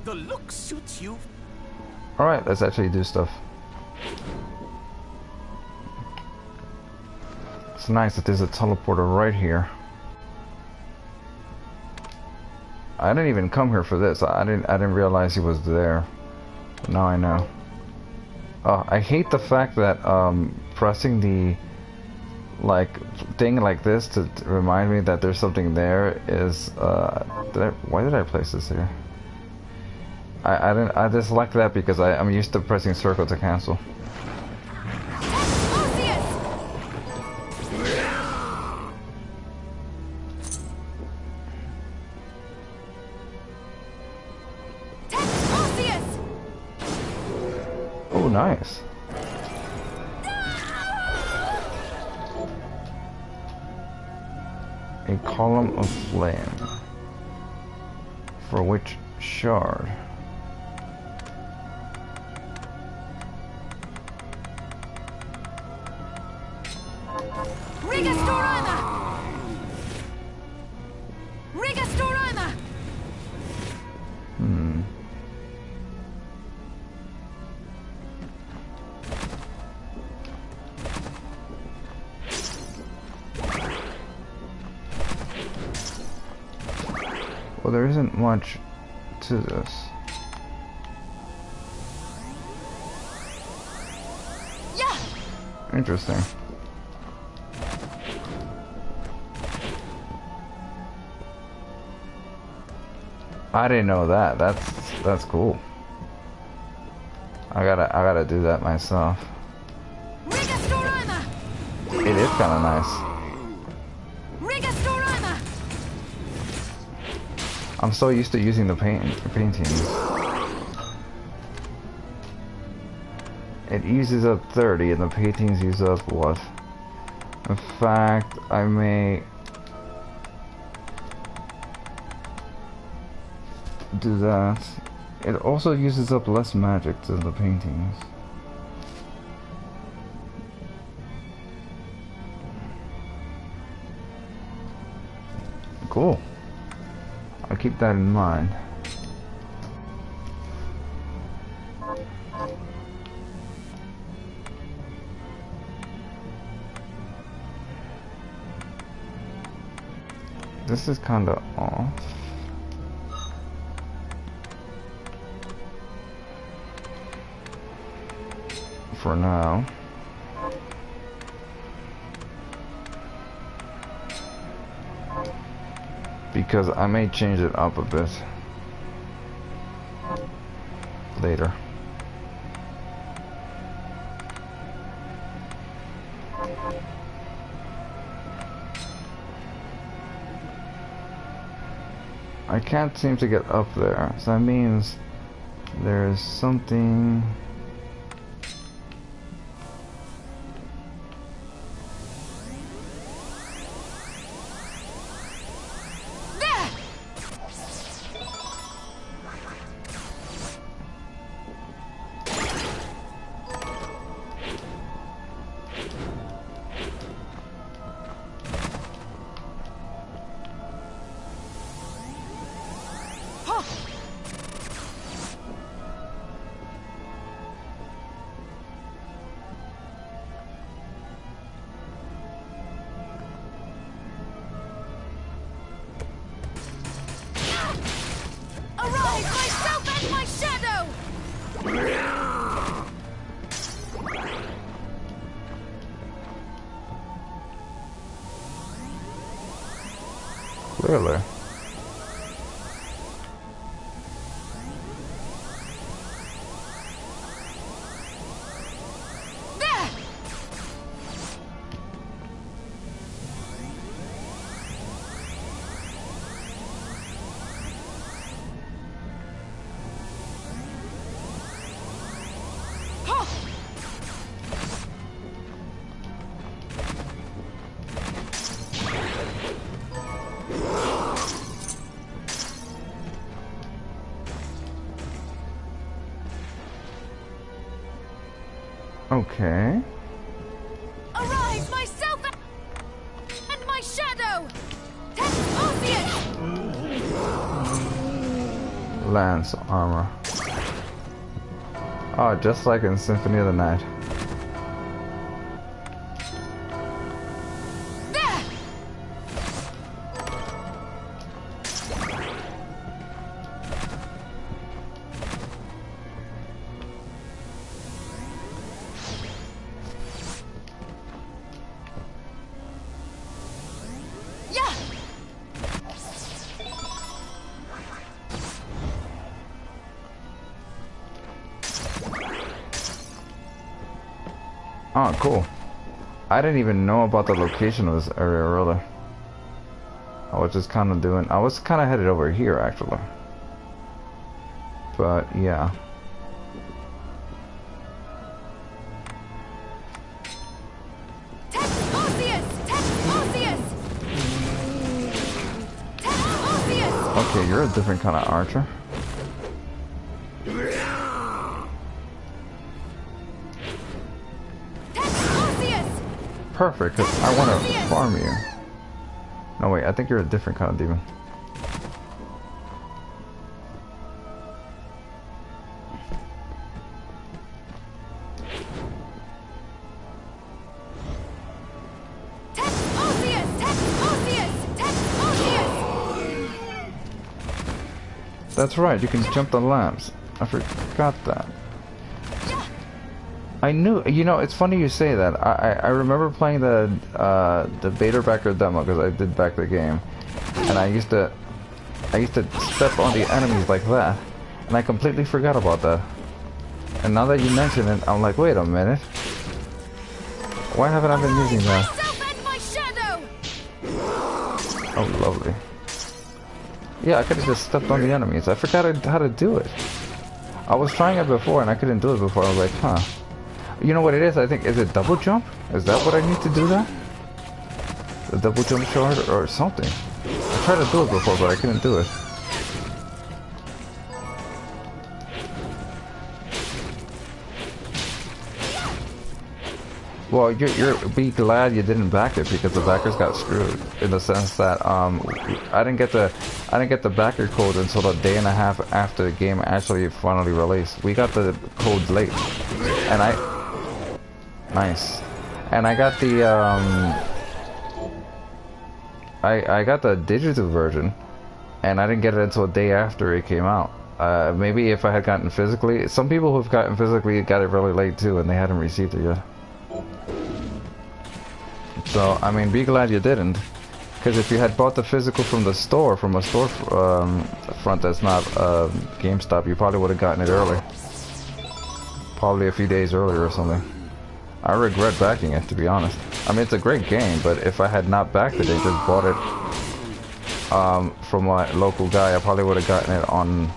The look suits you. Alright, let's actually do stuff. It's nice that there's a teleporter right here. I didn't even come here for this. I didn't realize he was there. But now I know. I hate the fact that pressing the thing like this to remind me that there's something there is why did I place this here? I dislike that because I'm used to pressing circle to cancel. Oh, nice. A column of flame. For which shard? Well, there isn't much to this. Yeah. Interesting. I didn't know that. That's cool. I gotta do that myself. It is kind of nice. I'm so used to using the paintings. It uses up 30 and the paintings use up what? In fact, I may do that. It also uses up less magic than the paintings. Cool. I'll keep that in mind. This is kinda off. For now. Because I may change it up a bit later. I can't seem to get up there, so that means there's something. Clearly. Okay. Arise, myself and my shadow! Test Arceus! Lance armor. Oh, just like in Symphony of the Night. Oh, cool. I didn't even know about the location of this area, really. I was just kind of doing... I was kind of headed over here, actually. But, yeah. Okay, you're a different kind of archer. Perfect, because I want to farm you. No, wait, I think you're a different kind of demon. That's right, you can jump the lamps. I forgot that. I knew, you know, it's funny you say that. I remember playing the beta backer demo because I did back the game, and I used to step on the enemies like that, and I completely forgot about that. And now that you mention it, I'm like, wait a minute, why haven't I been using that? Oh, lovely. Yeah, I could have just stepped on the enemies. I forgot how to do it. I was trying it before and I couldn't do it before. I was like, huh. You know what it is? I think, is it double jump? Is that what I need to do that? The double jump shard or something? I tried to do it before, but I couldn't do it. Well, you're be glad you didn't back it because the backers got screwed in the sense that I didn't get the backer code until a day and a half after the game actually finally released. We got the code late, and and I got the I got the digital version, and I didn't get it until a day after it came out. Maybe if I had gotten physically, some people who've gotten physically got it really late too, and they hadn't received it yet. So, I mean, be glad you didn't. Because if you had bought the physical from the store, from a store front that's not GameStop, you probably would have gotten it early. Probably a few days earlier or something. I regret backing it, to be honest. I mean, it's a great game, but if I had not backed it, just bought it from my local guy, I probably would have gotten it on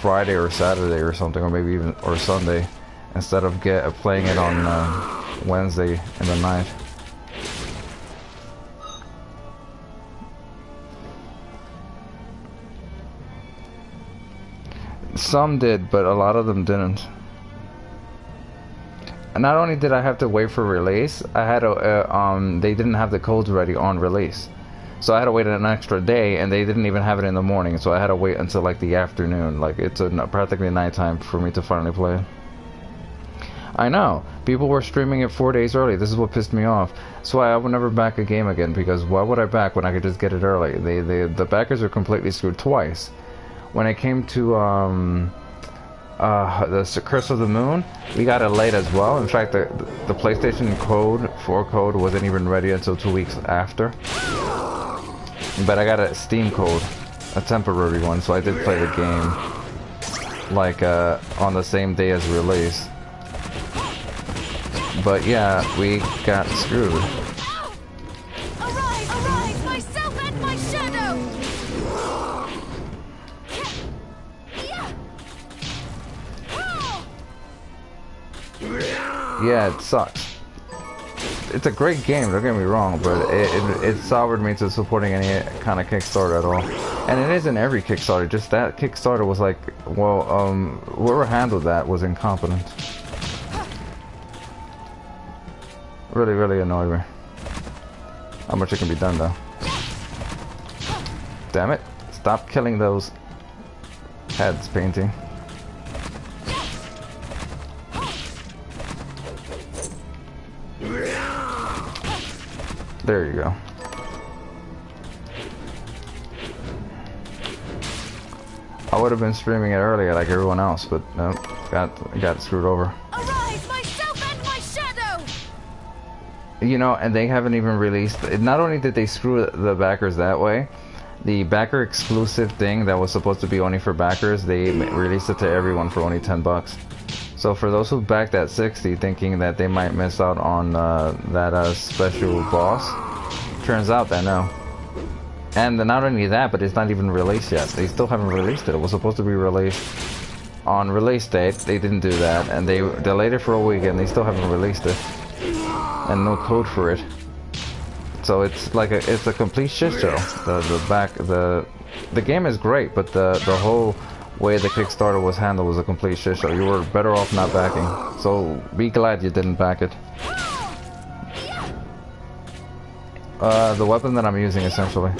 Friday or Saturday or something, or maybe even or Sunday, instead of playing it on Wednesday in the night. Some did, but a lot of them didn't. And not only did I have to wait for release, I had to, they didn't have the codes ready on release. So I had to wait an extra day, and they didn't even have it in the morning, so I had to wait until like the afternoon. Like, it's practically nighttime for me to finally play it. I know, people were streaming it 4 days early. This is what pissed me off. So I would never back a game again, because why would I back when I could just get it early? The backers are completely screwed twice. When it came to the Curse of the Moon, we got it late as well. In fact, the PlayStation code wasn't even ready until 2 weeks after. But I got a Steam code, a temporary one, so I did play the game like on the same day as release. But yeah, we got screwed. Arise, myself and my shadow! Yeah, it sucks. It's a great game, don't get me wrong, but it soured me to supporting any kind of Kickstarter at all. And it isn't every Kickstarter, just that Kickstarter was like, well, whoever handled that was incompetent. Really, really annoyed me. How much it can be done, though. Damn it. Stop killing those Heads painting. There you go. I would have been streaming it earlier like everyone else, but no, got screwed over. Arise, myself and my shadow! You know, and they haven't even released. Not only did they screw the backers that way, the backer exclusive thing that was supposed to be only for backers, they released it to everyone for only $10. So for those who backed at 60, thinking that they might miss out on that special boss, turns out that no. And not only that, but it's not even released yet. They still haven't released it. It was supposed to be released on release date. They didn't do that, and they delayed it for a week, and they still haven't released it. And no code for it. So it's like it's a complete shit show. The game is great, but the whole way the Kickstarter was handled was a complete shit show. You were better off not backing. So be glad you didn't back it. The weapon that I'm using, essentially.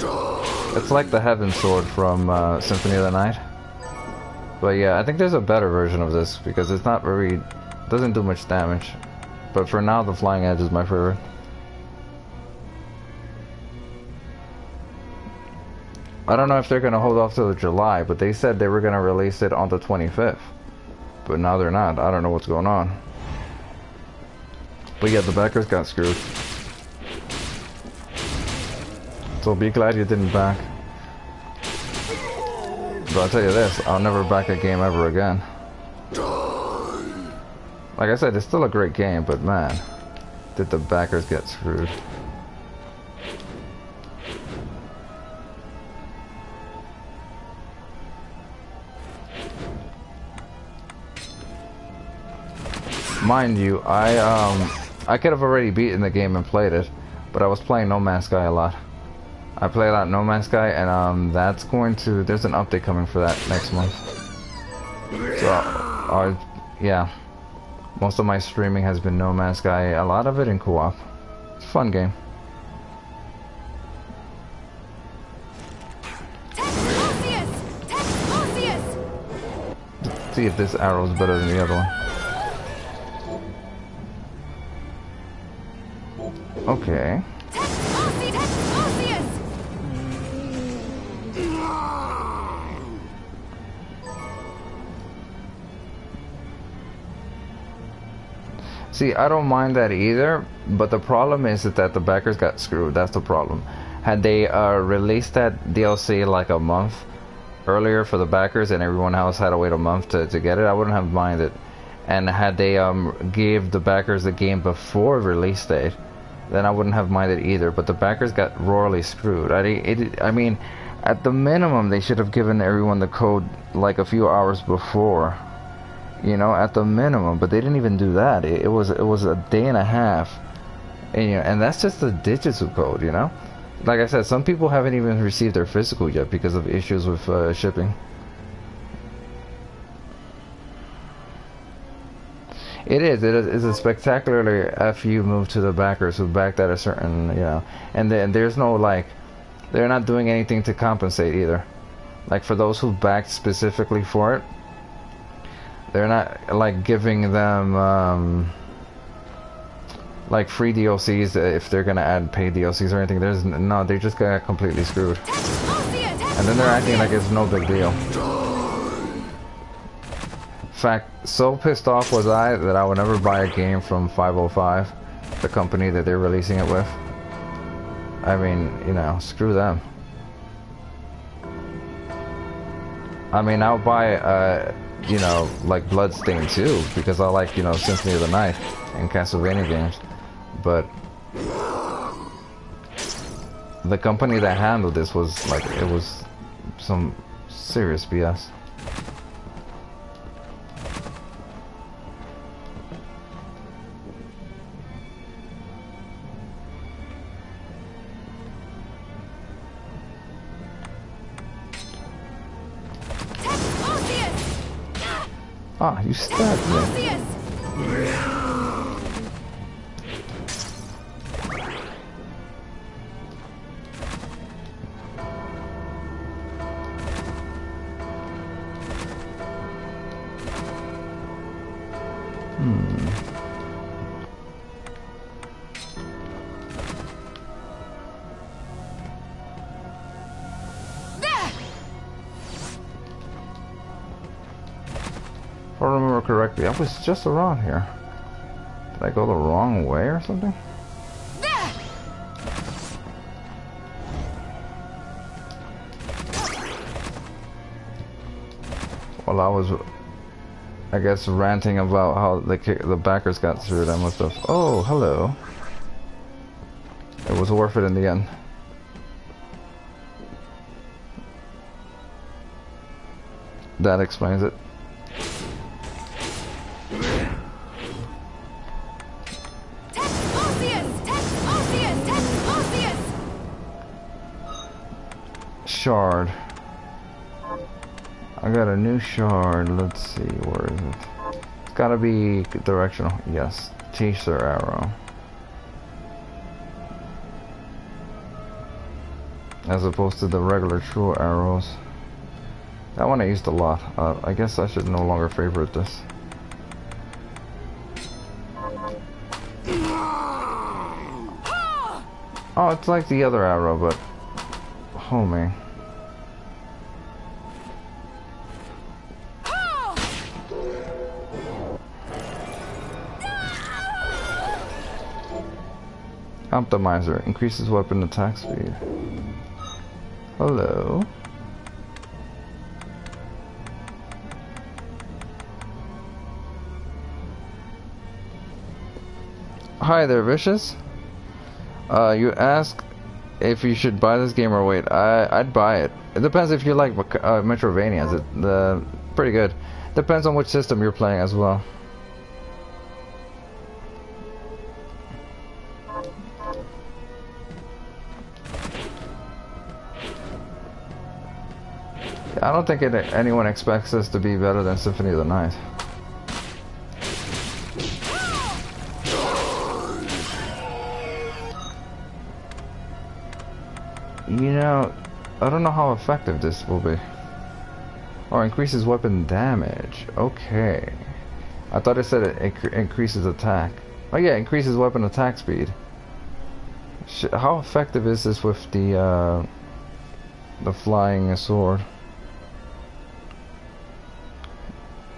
It's like the Heaven Sword from Symphony of the Night. But yeah, I think there's a better version of this, because it's not very... doesn't do much damage. But for now, the Flying Edge is my favorite. I don't know if they're gonna hold off till July, but they said they were gonna release it on the 25th. But now they're not. I don't know what's going on. But yeah, the backers got screwed. So be glad you didn't back. But I'll tell you this, I'll never back a game ever again. Like I said, it's still a great game, but man, did the backers get screwed. Mind you, I could have already beaten the game and played it, but I was playing No Man's Sky a lot. I play a lot of No Man's Sky, and that's going to... there's an update coming for that next month. So, yeah. Most of my streaming has been No Man's Sky, a lot of it in co-op. It's a fun game. Let's see if this arrow is better than the other one. Okay. See, I don't mind that either, but the problem is that the backers got screwed. That's the problem. Had they released that DLC like a month earlier for the backers and everyone else had to wait a month to get it, I wouldn't have minded. And had they gave the backers the game before release date, then I wouldn't have minded either. But the backers got royally screwed. I mean, at the minimum, they should have given everyone the code like a few hours before. You know, at the minimum, but they didn't even do that. It was a day and a half, and you know, and that's just the digital code. You know, like I said, some people haven't even received their physical yet because of issues with shipping. It is a spectacularly FU move to the backers who backed at a certain, you know, and then there's no like, they're not doing anything to compensate either. Like for those who backed specifically for it. They're not like giving them like free DLCs if they're gonna add paid DLCs or anything. There's no, they just got completely screwed. And then they're acting like it's no big deal. In fact, so pissed off was I that I would never buy a game from 505, the company that they're releasing it with. I mean, you know, screw them. I mean, I'll buy you know, like Bloodstained too, because I like, you know, Symphony of the Night and Castlevania games, but the company that handled this was like, it was some serious BS. Ah, you stabbed me. There! If I remember correctly, I was just around here. Did I go the wrong way or something? There! Well, I was, I guess, ranting about how the backers got through it. I must have. Oh, hello. It was worth it in the end. That explains it. Shard. I got a new shard. Let's see, where is it? It's gotta be directional. Yes, chaser arrow. As opposed to the regular true arrows. That one I used a lot. I guess I should no longer favorite this. Oh, it's like the other arrow, but homie. Optimizer increases weapon attack speed. Hello. Hi there, Vicious. You ask if you should buy this game or wait. I'd buy it. It depends if you like Metroidvanias. Pretty good. Depends on which system you're playing as well. I don't think anyone expects this to be better than Symphony of the Night. You know, I don't know how effective this will be. Oh, increases weapon damage. Okay. I thought it said it increases attack. Oh yeah, increases weapon attack speed. How effective is this with the flying sword?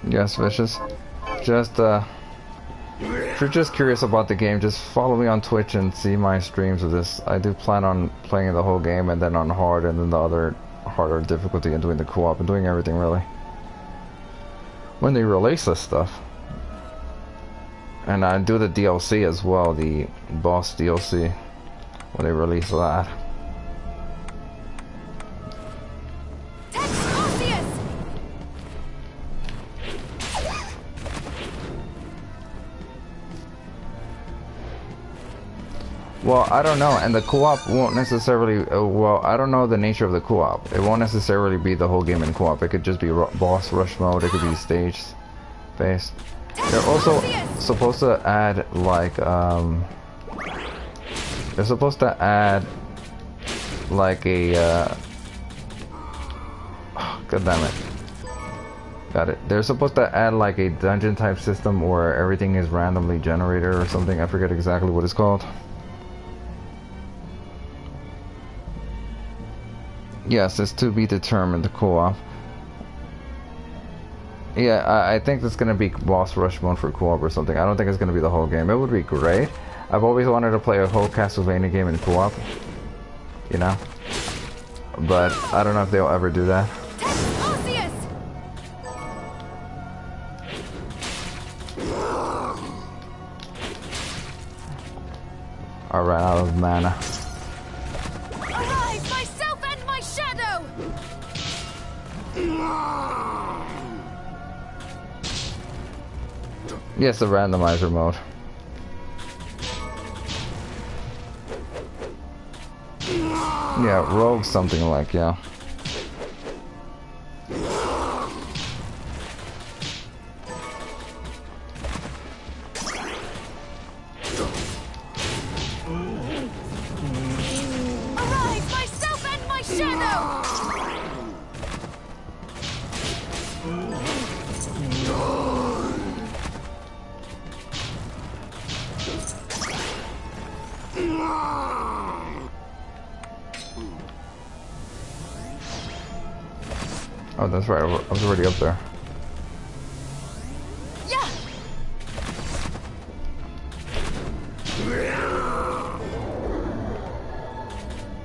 Yes, Vicious. Just, if you're just curious about the game, just follow me on Twitch and see my streams of this. I do plan on playing the whole game and then on hard and then the other harder difficulty and doing the co-op and doing everything really. When they release this stuff. And I do the DLC as well, the boss DLC, when they release that. Well, I don't know, and the co-op won't necessarily, well, I don't know the nature of the co-op. It won't necessarily be the whole game in co-op. It could just be boss rush mode, it could be stage based. They're also supposed to add, like, they're supposed to add, like a, oh, god damn it. Got it. They're supposed to add, like, a dungeon type system where everything is randomly generated or something. I forget exactly what it's called. Yes, it's to be determined, the co-op. Yeah, I think it's gonna be boss rush mode for co-op or something. I don't think it's gonna be the whole game. It would be great. I've always wanted to play a whole Castlevania game in co-op. You know? But I don't know if they'll ever do that. I ran out of mana. Arise, myself and my shadow! Yes, the randomizer mode. Yeah, rogue something like, yeah. Arise, myself and my shadow! Oh, that's right. I was already up there. Yeah.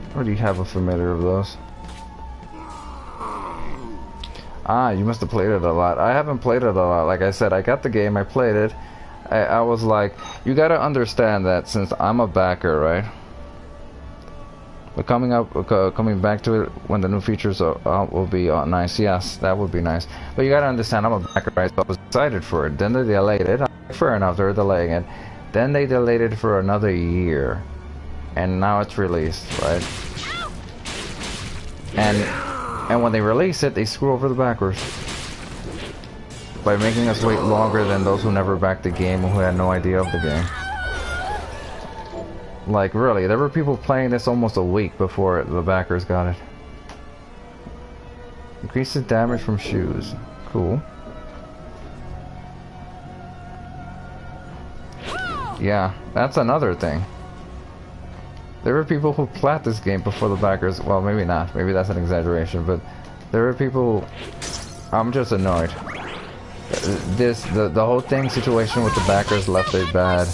I already have a familiar of those. Ah, you must have played it a lot. I haven't played it a lot. Like I said, I got the game, I played it. I was like, you gotta understand that since I'm a backer, right? But coming back to it when the new features will be nice. Yes, that would be nice. But you gotta understand, I'm a backer, right? So I was excited for it. Then they delayed it. Fair enough, they're delaying it. Then they delayed it for another year, and now it's released, right? And when they release it, they screw over the backers by making us wait longer than those who never backed the game and who had no idea of the game. Like, really, there were people playing this almost a week before the backers got it. Increases damage from shoes. Cool. Yeah, that's another thing. There were people who plat this game before the backers. Well, maybe not. Maybe that's an exaggeration, but there were people. I'm just annoyed. The whole thing situation with the backers left a bad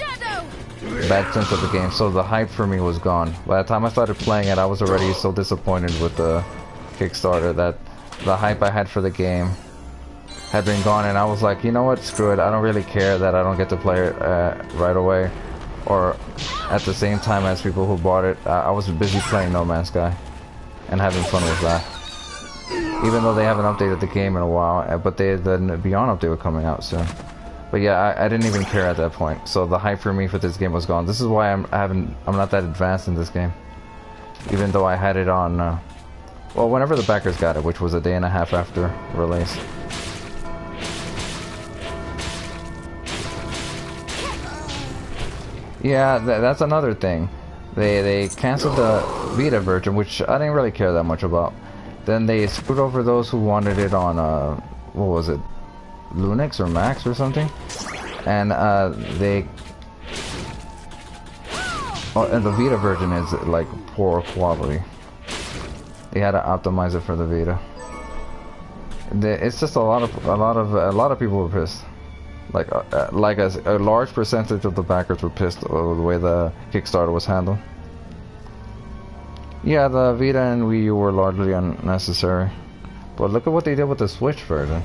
sense of the game. So the hype for me was gone. By the time I started playing it, I was already so disappointed with the Kickstarter that the hype I had for the game had been gone, and I was like, you know what, screw it. I don't really care that I don't get to play it right away, or at the same time as people who bought it. I was busy playing No Man's Sky and having fun with that. Even though they haven't updated the game in a while, but the Beyond update was coming out soon. But yeah, I didn't even care at that point. So the hype for me for this game was gone. This is why I'm not that advanced in this game, even though I had it on. Well, whenever the backers got it, which was a day and a half after release. Yeah, that's another thing. They canceled the Vita version, which I didn't really care that much about. Then they screwed over those who wanted it on what was it, Linux or Max or something, and they. Oh, and the Vita version is like poor quality. They had to optimize it for the Vita. It's just a lot of people were pissed. Like a large percentage of the backers were pissed over the way the Kickstarter was handled. Yeah, the Vita and Wii U were largely unnecessary. But look at what they did with the Switch version.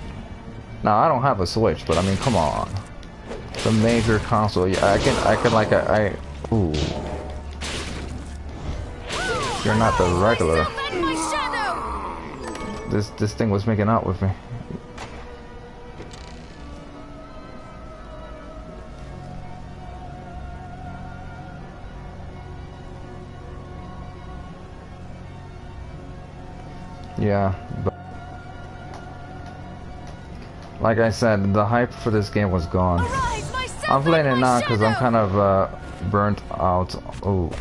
Now, I don't have a Switch, but I mean, come on. It's a major console. Yeah, I can like, ooh. You're not the regular. This thing was making out with me. Yeah, but like I said, the hype for this game was gone. I'm playing it now because I'm kind of burnt out. Oh,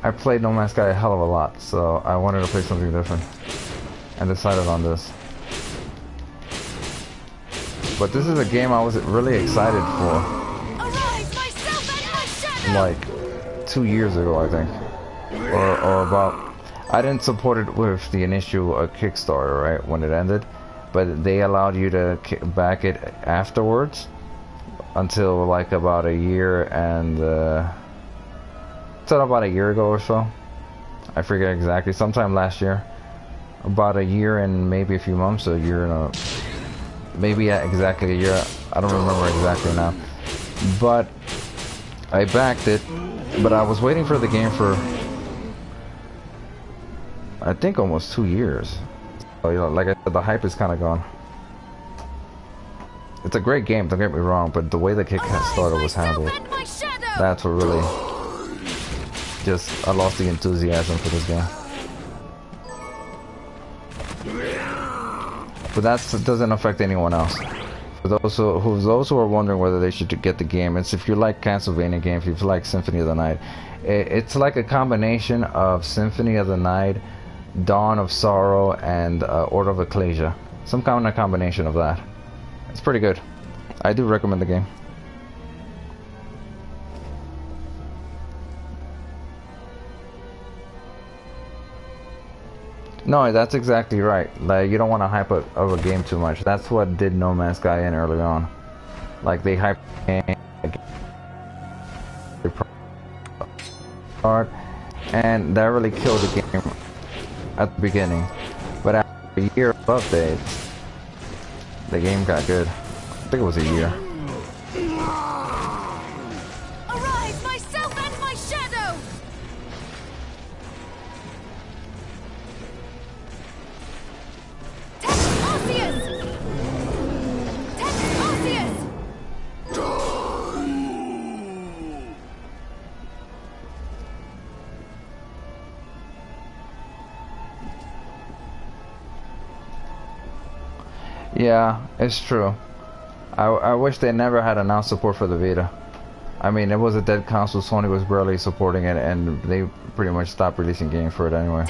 I played No Man's Sky a hell of a lot, so I wanted to play something different and decided on this. But this is a game I was really excited for, like 2 years ago, I think. Or about, I didn't support it with the initial Kickstarter, right, when it ended, but they allowed you to back it afterwards until like about a year and about a year ago or so. I forget exactly, sometime last year, about a year and maybe a few months, a year and maybe exactly a year, I don't remember exactly now, but I backed it, but I was waiting for the game for I think almost 2 years. So, you know, like I said, the hype is kind of gone. It's a great game, don't get me wrong, but the way the Kickstarter was handled, that's what really I lost the enthusiasm for this game. But that doesn't affect anyone else. For those who are wondering whether they should get the game, it's if you like Castlevania games, if you like Symphony of the Night, it's like a combination of Symphony of the Night, Dawn of Sorrow, and Order of Ecclesia. Some kind of combination of that. It's pretty good. I do recommend the game. No, that's exactly right. Like, you don't want to hype up of a game too much. That's what did No Man's Sky in early on. Like, they hyped the game hard, and that really killed the game at the beginning. But after a year of updates, the game got good. I think it was a year. Arise, myself and my shadow! Text Arceus! Text Arceus! Yeah, it's true. I wish they never had announced support for the Vita. I mean, it was a dead console. Sony was barely supporting it, and they pretty much stopped releasing games for it anyway.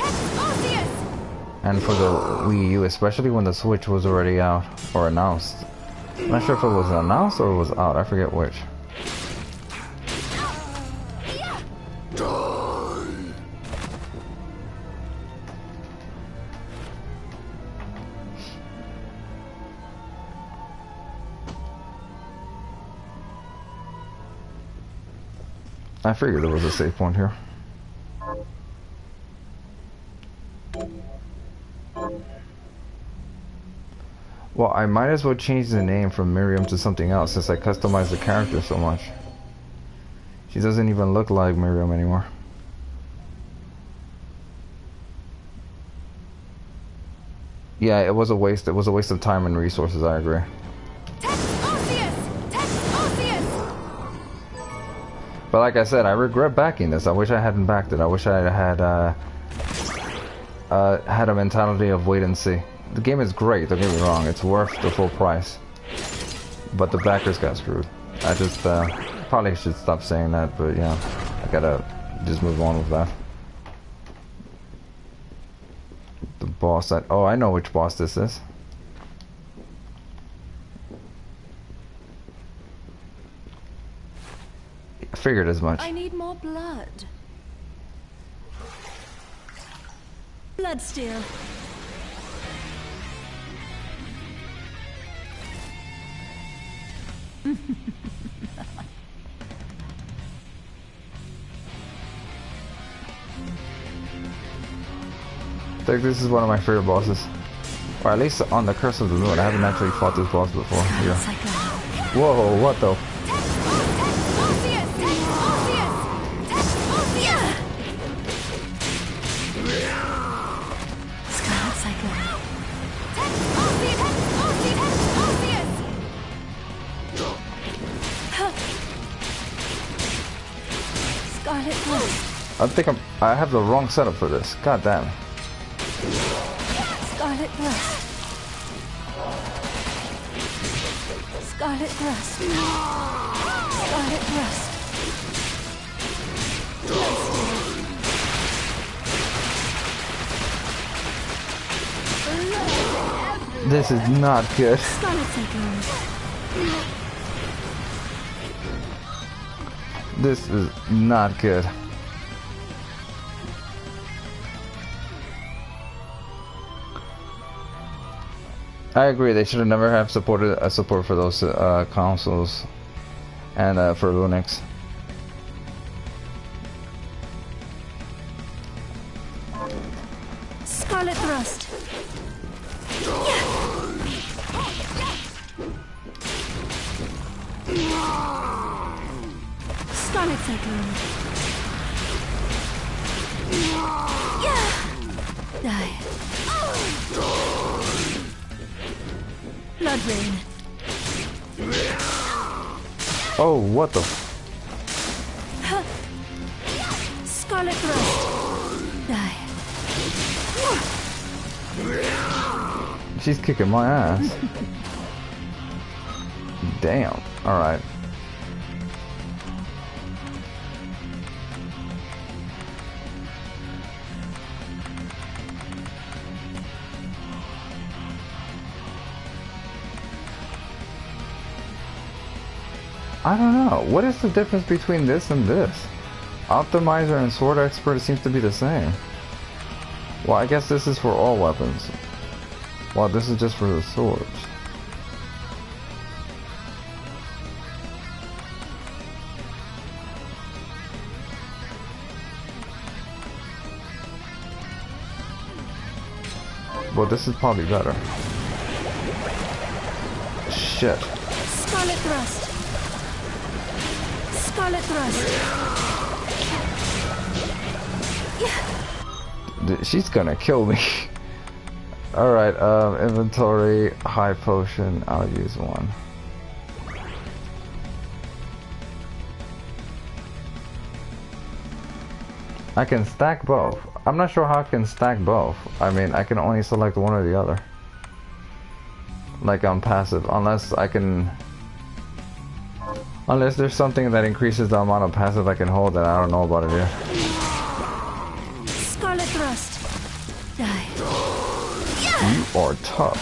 And for the Wii U, especially when the Switch was already out or announced. I'm not sure if it was announced or it was out. I forget which. I figured there was a save point here. Well, I might as well change the name from Miriam to something else since I customized the character so much. She doesn't even look like Miriam anymore. Yeah, it was a waste. It was a waste of time and resources, I agree. But like I said, I regret backing this. I wish I hadn't backed it. I wish I had had a mentality of wait and see. The game is great, don't get me wrong. It's worth the full price. But the backers got screwed. I just probably should stop saying that, but yeah, I gotta just move on with that. The boss that... Oh, I know which boss this is. I figured as much. I need more blood. Bloodstained. I think this is one of my favorite bosses. Or at least on the Curse of the Moon. I haven't actually fought this boss before. Yeah. Whoa, what the... I think I have the wrong setup for this. God damn. Scarlet Thrust. Scarlet Thrust. Scarlet Thrust. This is not good. Scarlet Cyclone. This is not good. I agree. They should have never have supported a support for those consoles and for Linux. Scarlet Thrust. Scarlet Cyclone. Die. Blood Rain. Oh, what the? Scarlet Thrust. Die. She's kicking my ass. Damn. Alright. I don't know. What is the difference between this and this? Optimizer and Sword Expert seems to be the same. Well, I guess this is for all weapons. Well, this is just for the swords. Well, this is probably better. Shit. Scarlet Thrust. Scarlet Thrust. She's gonna kill me. Alright, inventory, high potion, I'll use one. I can stack both. I'm not sure how I can stack both. I mean, I can only select one or the other. Like on passive, unless I can... Unless there's something that increases the amount of passive I can hold that I don't know about it yet. Scarlet Thrust. Die. You are tough.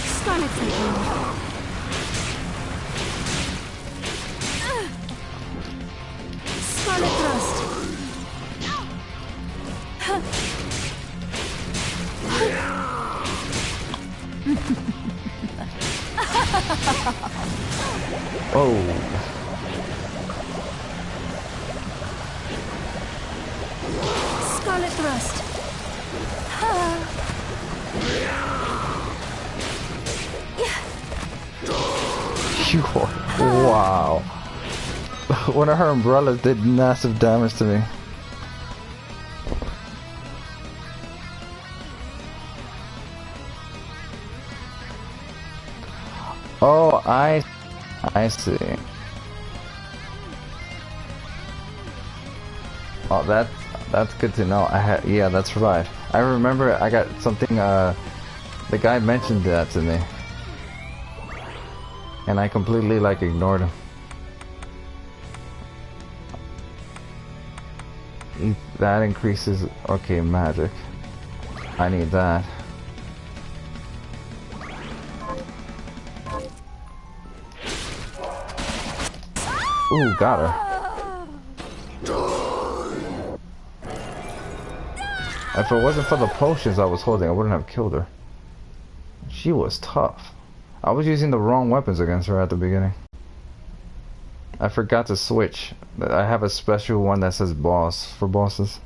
Scarlet Cyclone. Scarlet Thrust. Oh. Scarlet Thrust. You are... Wow. One of her umbrellas did massive damage to me. Oh, I see. Oh, that's good to know. Yeah, that's right. I remember I got something. The guy mentioned that to me, and I completely like ignored him. That increases. Okay, magic. I need that. Ooh, got her. If it wasn't for the potions I was holding, I wouldn't have killed her. She was tough. I was using the wrong weapons against her at the beginning. I forgot to switch. I have a special one that says boss for bosses.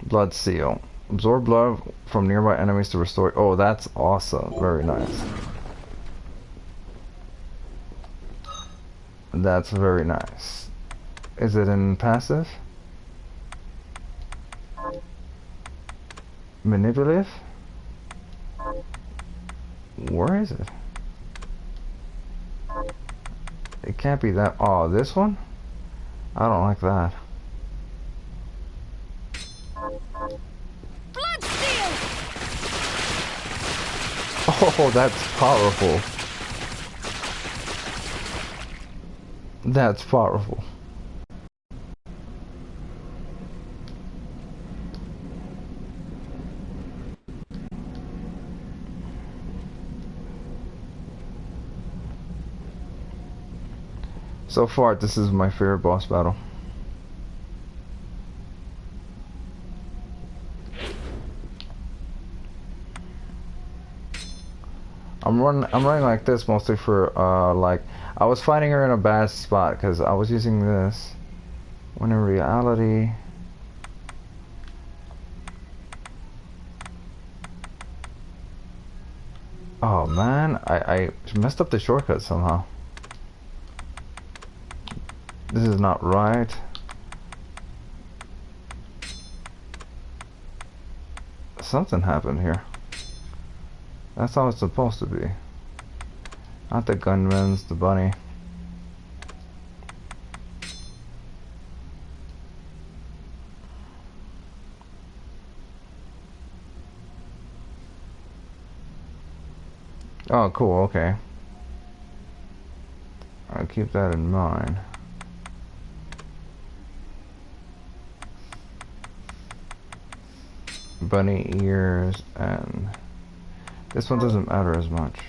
Blood seal. Absorb blood from nearby enemies to restore. Oh, that's awesome. Very nice. That's very nice. Is it in passive? Manipulative? Where is it? It can't be that. Oh, this one? I don't like that. Bloodstained. Oh, that's powerful. That's powerful. So far, this is my favorite boss battle. I'm running like this mostly for like I was fighting her in a bad spot because I was using this when in reality oh man, I messed up the shortcut somehow. This is not right. Something happened here. That's how it's supposed to be. Not the gunman's, the bunny. Oh, cool, okay. I'll keep that in mind. Bunny ears and This one doesn't matter as much.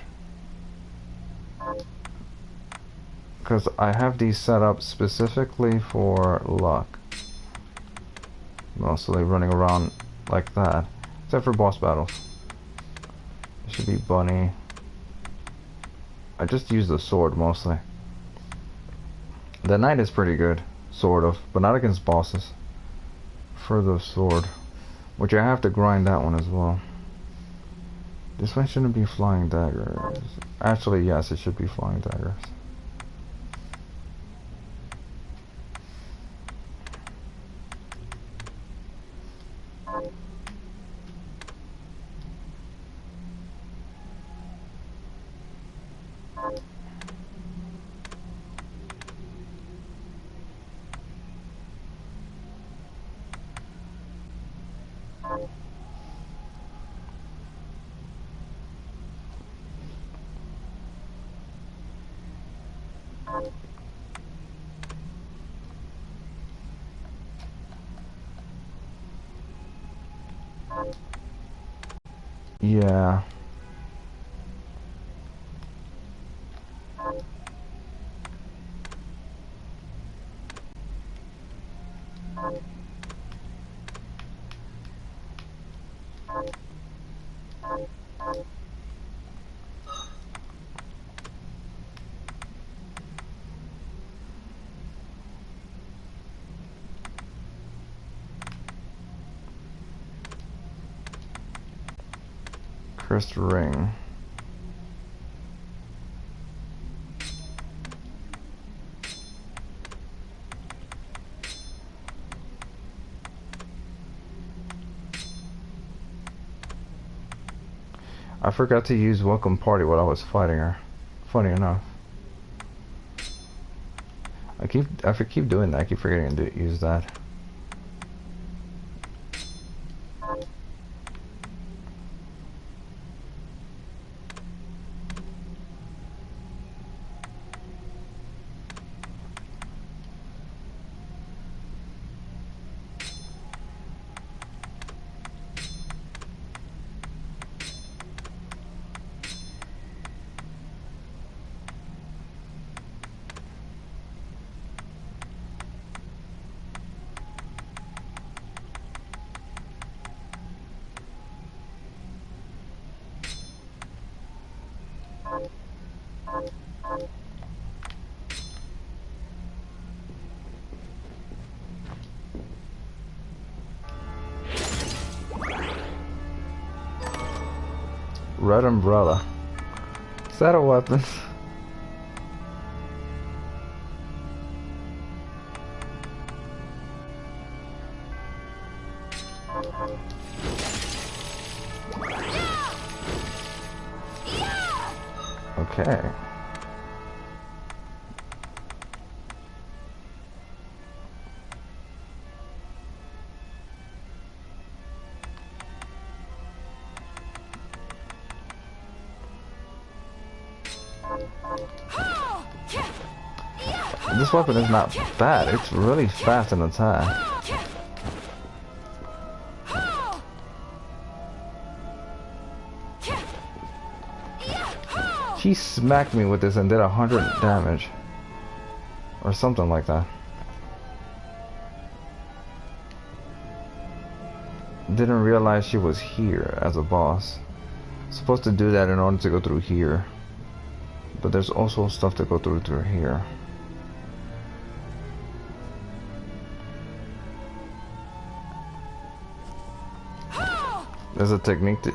Because I have these set up specifically for luck. Mostly running around like that. Except for boss battles. It should be bunny. I just use the sword mostly. The knight is pretty good, sort of, but not against bosses. For the sword, which I have to grind that one as well. This one shouldn't be flying daggers. Actually, yes, it should be flying daggers. Yeah. Cursed ring. I forgot to use welcome party while I was fighting her. Funny enough. I keep doing that. I keep forgetting to use that. Red umbrella. Is that a weapon? Okay. This weapon is not bad. It's really fast in attack. He smacked me with this and did 100 damage. Or something like that. Didn't realize she was here as a boss. Supposed to do that in order to go through here. But there's also stuff to go through here. There's a technique to...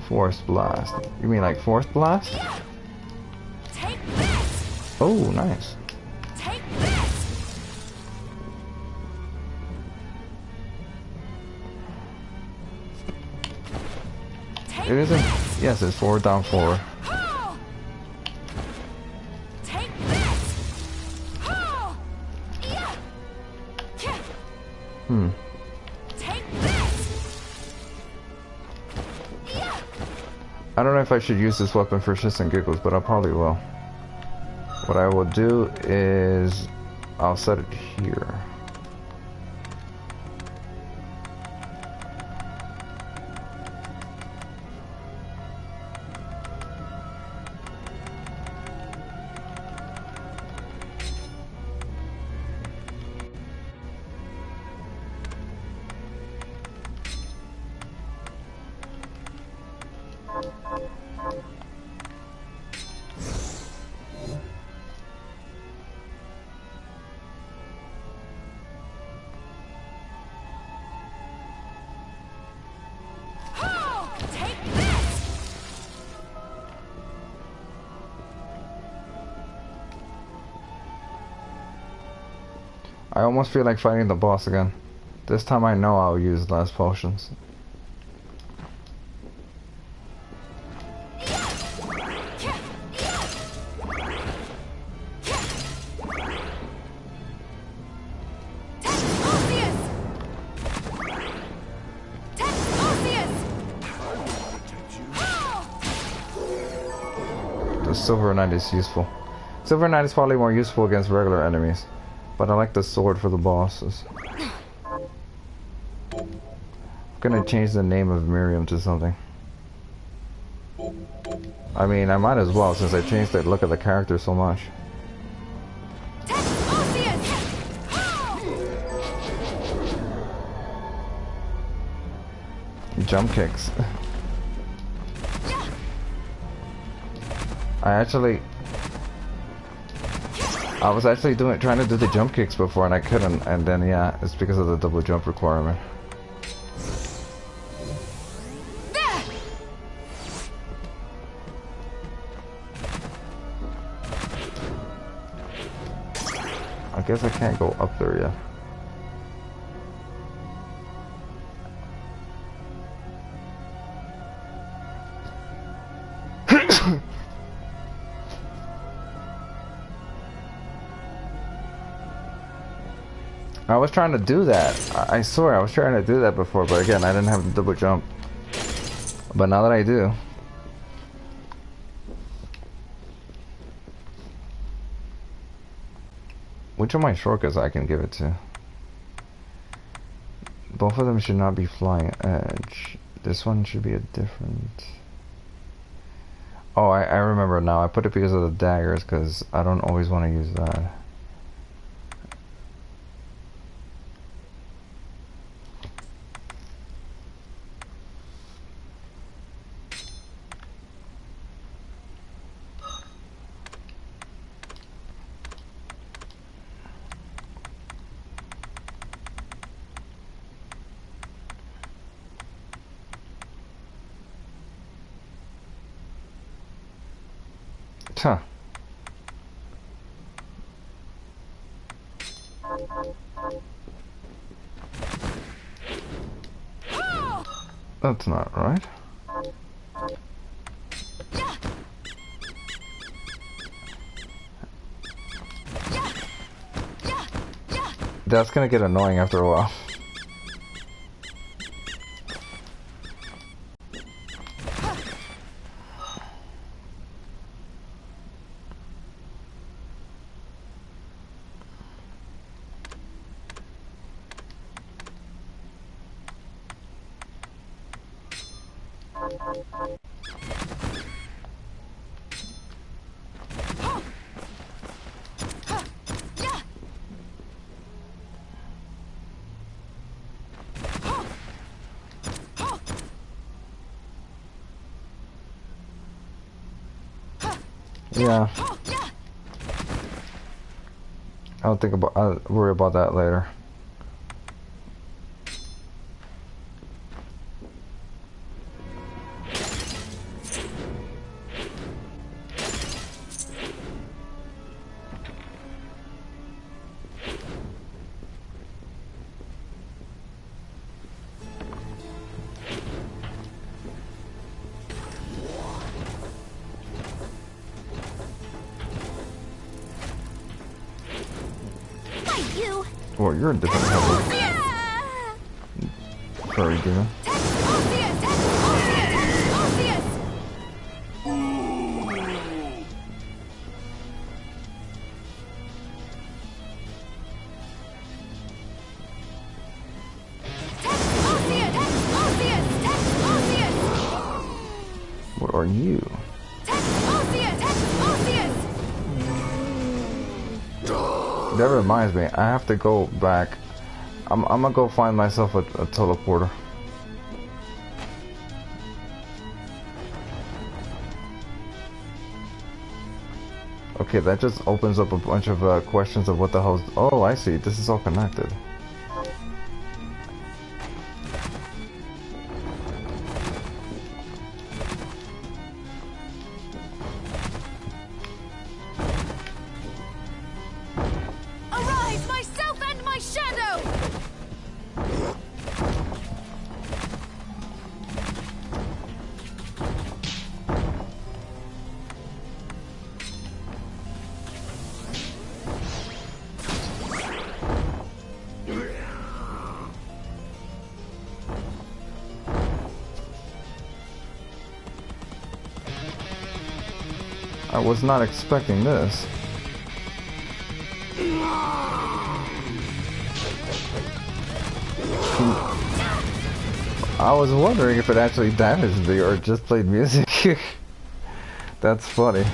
Force blast. You mean like force blast? Take this. Oh, nice. Take this. Take It isn't... this. Yes, it's forward, down, forward. Take this. Hmm. Take this. I don't know if I should use this weapon for shits and giggles, but I probably will. What I will do is I'll set it here. I almost feel like fighting the boss again. This time I know I'll use less potions. The Silver Knight is useful. Silver Knight is probably more useful against regular enemies. But I like the sword for the bosses. I'm gonna change the name of Miriam to something. I mean, I might as well since I changed the look of the character so much. Jump kicks. I was actually trying to do the jump kicks before and I couldn't, and then yeah, it's because of the double jump requirement. I guess I can't go up there yet. I was trying to do that. I swear I was trying to do that before, but again, I didn't have the double jump. But now that I do. Which of my shortcuts I can give it to? Both of them should not be flying edge. This one should be a different... Oh, I remember now. I put it because of the daggers, because I don't always want to use that. Huh. That's not right. That's gonna get annoying after a while. Yeah. I'll worry about that later. Well, you're a different level. Furry demon. you? That reminds me, I have to go back. I'm gonna go find myself a teleporter. Okay, that just opens up a bunch of questions of what the hell's... Oh, I see. This is all connected. Arise, myself and my shadow! I was not expecting this. I was wondering if it actually damaged me or just played music. That's funny.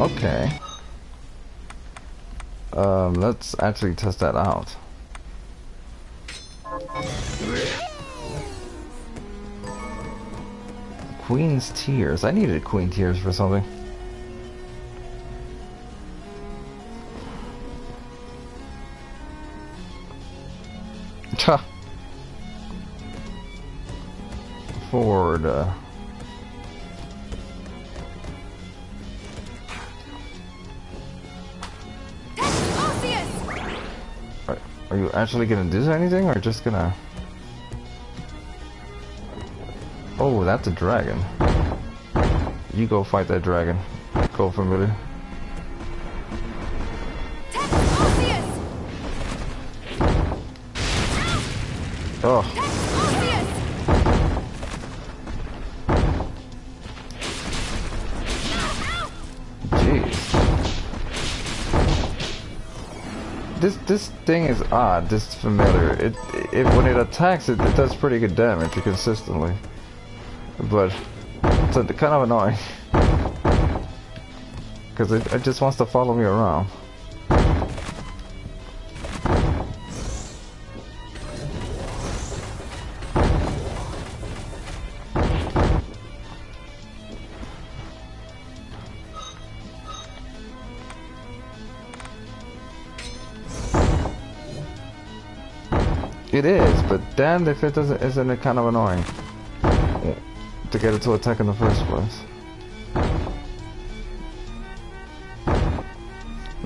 Okay. Let's actually test that out. Queen's Tears. I needed Queen Tears for something. Forward. Are you actually gonna do anything, or just gonna... Oh, that's a dragon. You go fight that dragon. Go, familiar. Oh. Jeez. This thing is odd. This familiar. It when it attacks, it does pretty good damage consistently. But it's kind of annoying because it just wants to follow me around. It is, but damn if it doesn't, isn't it kind of annoying to get it to attack in the first place?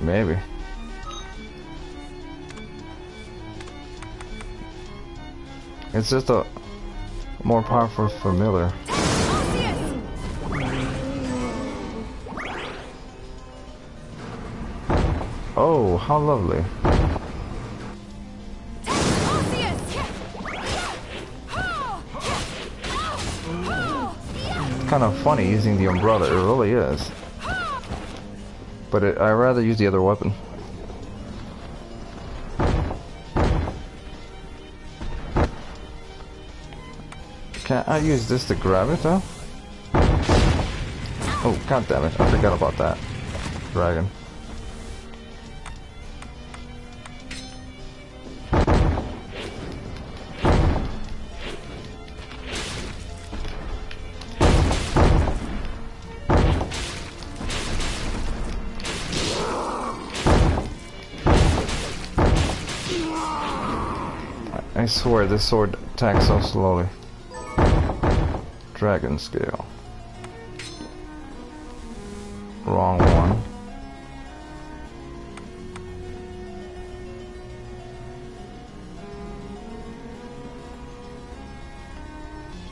Maybe. It's just a more powerful familiar. Oh, how lovely. Kind of funny using the umbrella, it really is. But I'd rather use the other weapon. Can't I use this to grab it though? Oh, god damn it, I forgot about that. Dragon. I swear this sword attacks so slowly. Dragon scale. Wrong one.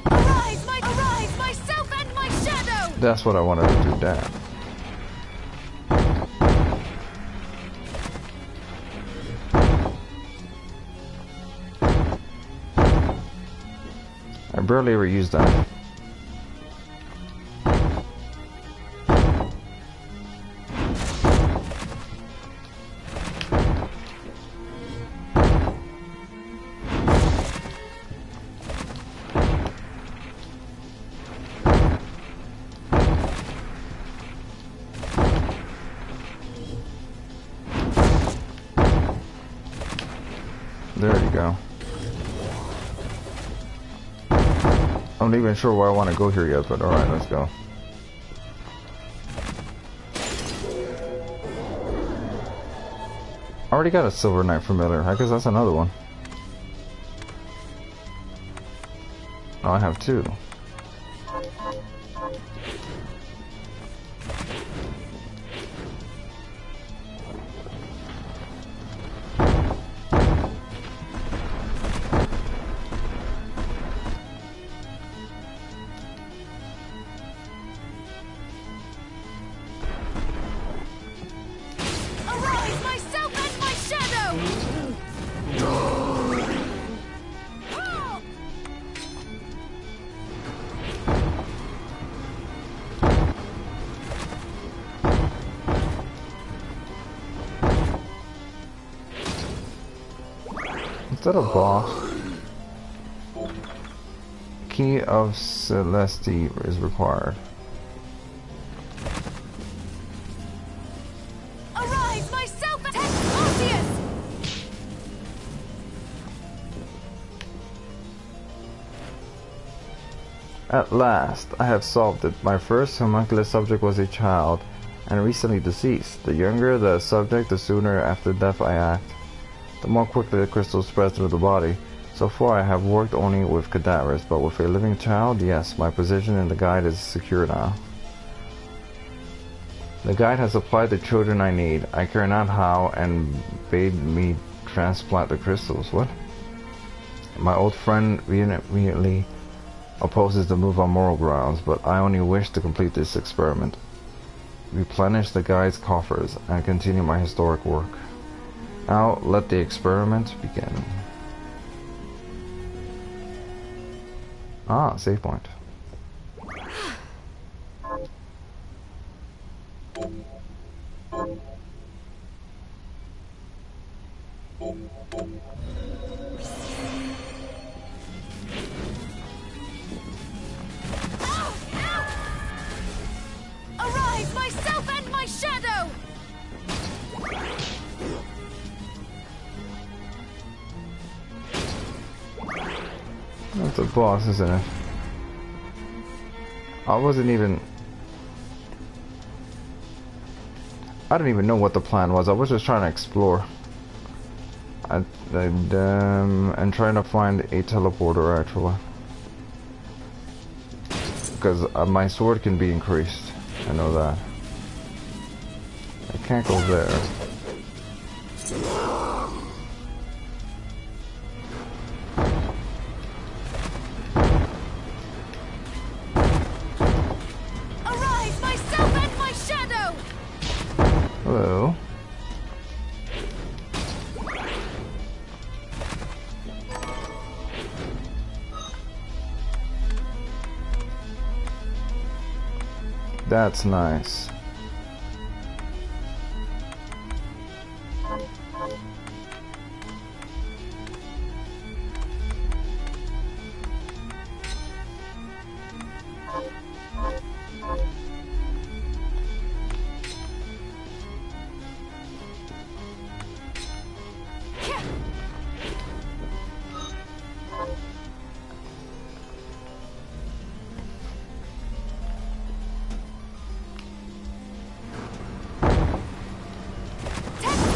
Arise, myself and my shadow! That's what I wanted to do, damn. I barely ever use that. go. I'm not even sure where I want to go here yet, but alright, let's go. I already got a Silver Knight Familiar. I guess that's another one. Oh, I have two. Is that a boss? Key of Celeste is required. Arise, myself, Arceus! At last, I have solved it. My first homunculus subject was a child, and recently deceased. The younger the subject, the sooner after death I act. The more quickly the crystal spreads through the body. So far I have worked only with cadavers, but with a living child, yes, my position in the guide is secure now. The guide has supplied the children I need. I care not how, and bade me transplant the crystals. What? My old friend vehemently opposes the move on moral grounds, but I only wish to complete this experiment. Replenish the guide's coffers, and continue my historic work. Now let the experiment begin. Ah, save point. Arise, myself and my shadow! That's a boss, isn't it? I didn't even know what the plan was. I was just trying to explore. And trying to find a teleporter, actually. Because my sword can be increased. I know that. I can't go there. Arise, myself and my shadow! Hello. That's nice.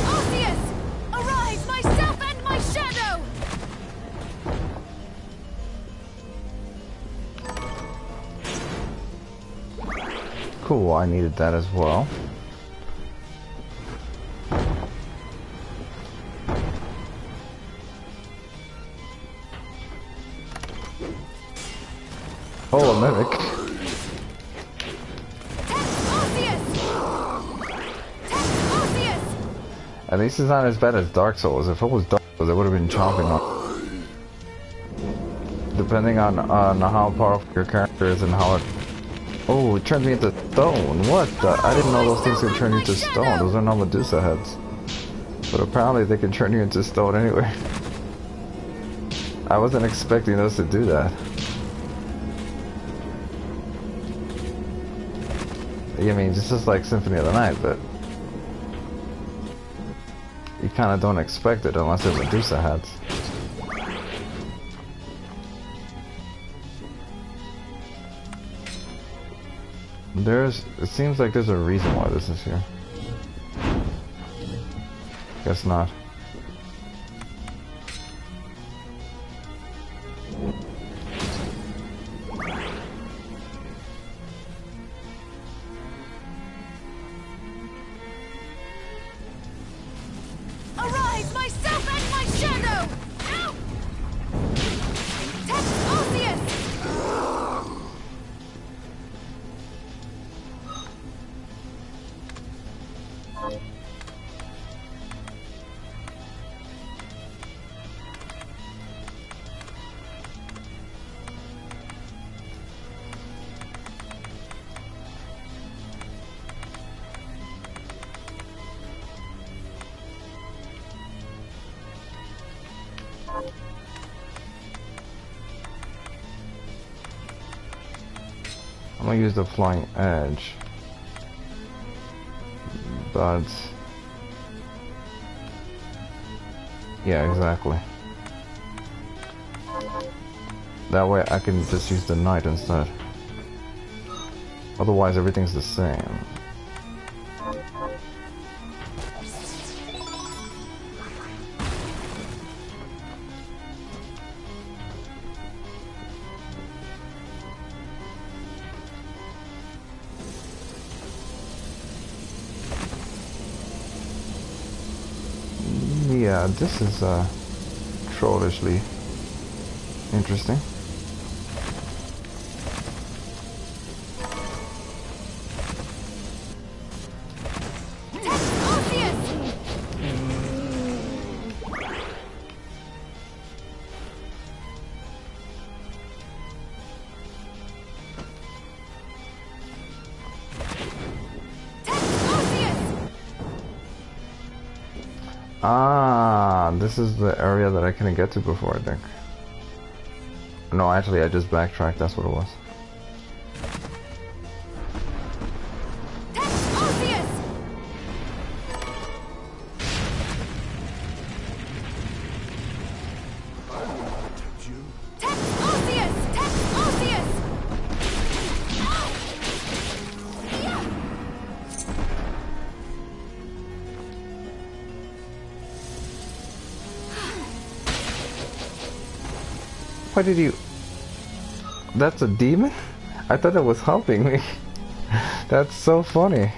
Arceus! Arise, myself and my shadow! Cool, I needed that as well. Oh, a mimic. At least it's not as bad as Dark Souls. If it was Dark Souls, it would have been chomping on. Depending on how powerful your character is and how it... Oh, it turns me into stone. What the? I didn't know those things could turn you into stone. Those are not Medusa heads. But apparently they can turn you into stone anyway. I wasn't expecting those to do that. I mean, it's just like Symphony of the Night, but... You kind of don't expect it unless it's Medusa heads. It seems like there's a reason why this is here. Guess not. Arise, myself and my shadow! Ow! Text Osseous! I'm gonna use the flying edge. But yeah, exactly. That way I can just use the knight instead. Otherwise everything's the same. Yeah, this is trollishly interesting. Text Osseous! Ah, this is the area that I couldn't get to before, I think. No, actually, I just backtracked. That's what it was. Text Osseous! Text Osseous! Text Osseous! Ow! Yeah! Why did you... That's a demon? I thought it was helping me. That's so funny.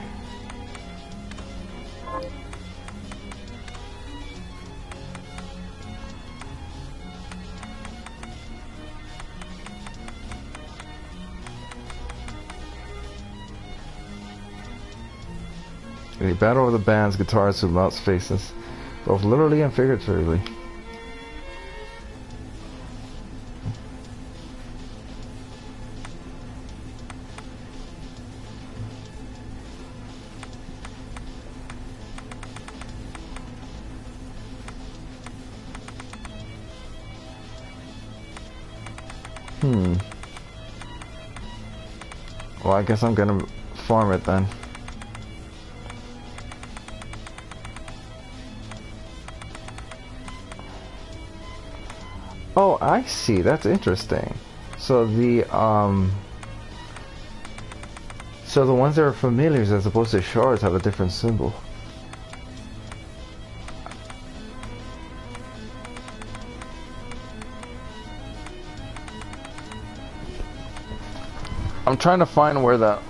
A battle of the bands, guitars who melts faces, both literally and figuratively. Well, I guess I'm gonna farm it then. Oh, I see. That's interesting. So the ones that are familiars as opposed to shards have a different symbol. I'm trying to find where the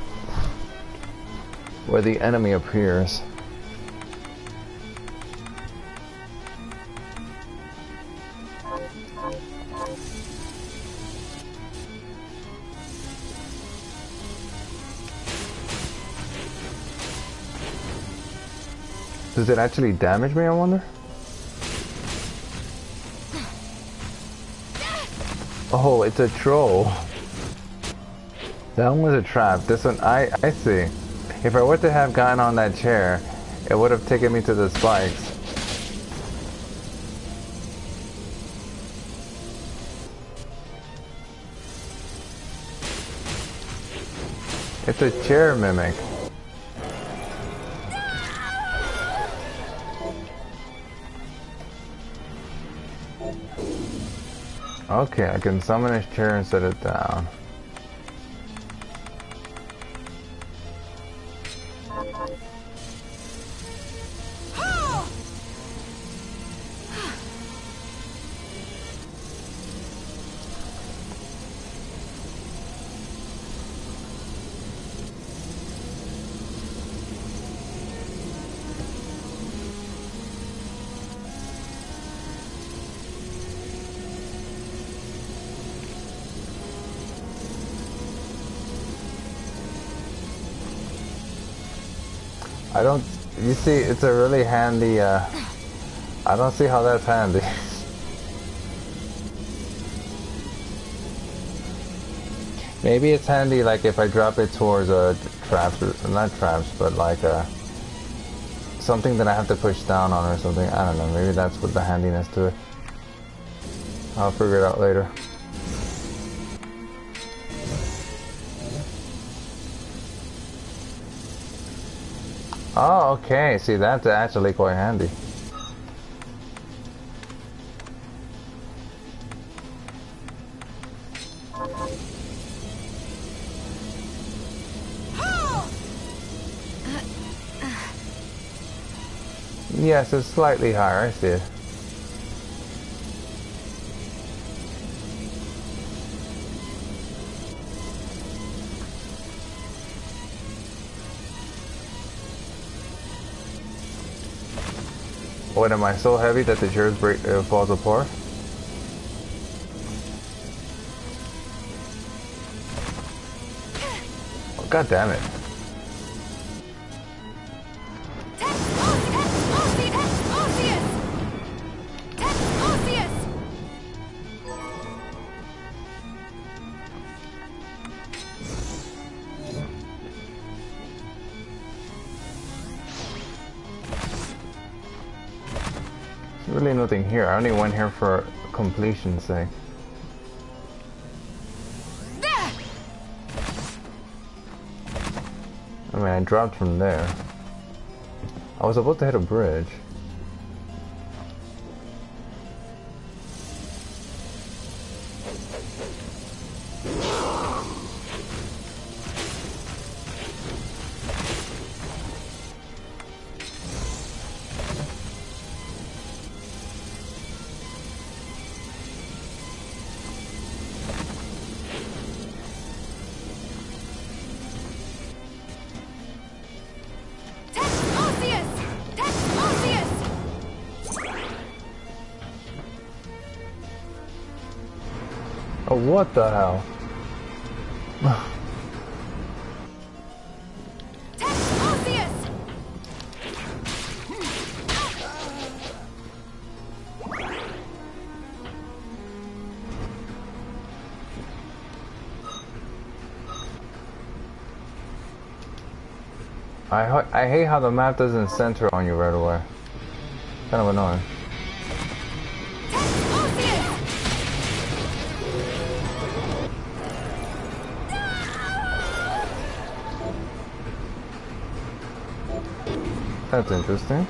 enemy appears. Does it actually damage me, I wonder? Oh, it's a troll. That one was a trap. This one, I see. If I were to have gotten on that chair, it would have taken me to the spikes. It's a chair mimic. Okay, I can summon his chair and set it down. I don't. You see, it's a really handy. I don't see how that's handy. Maybe it's handy, like if I drop it towards traps, or not traps, but like something that I have to push down on or something. I don't know. Maybe that's what the handiness to it. I'll figure it out later. Oh, okay. See, that's actually quite handy. Yes, it's slightly higher. I see it. What, am I so heavy that the chairs falls apart? Oh, God damn it. Really nothing here. I only went here for completion's sake. I mean, I dropped from there. I was supposed to hit a bridge. Oh, what the hell? I hate how the map doesn't center on you right away. Kind of annoying. That's interesting.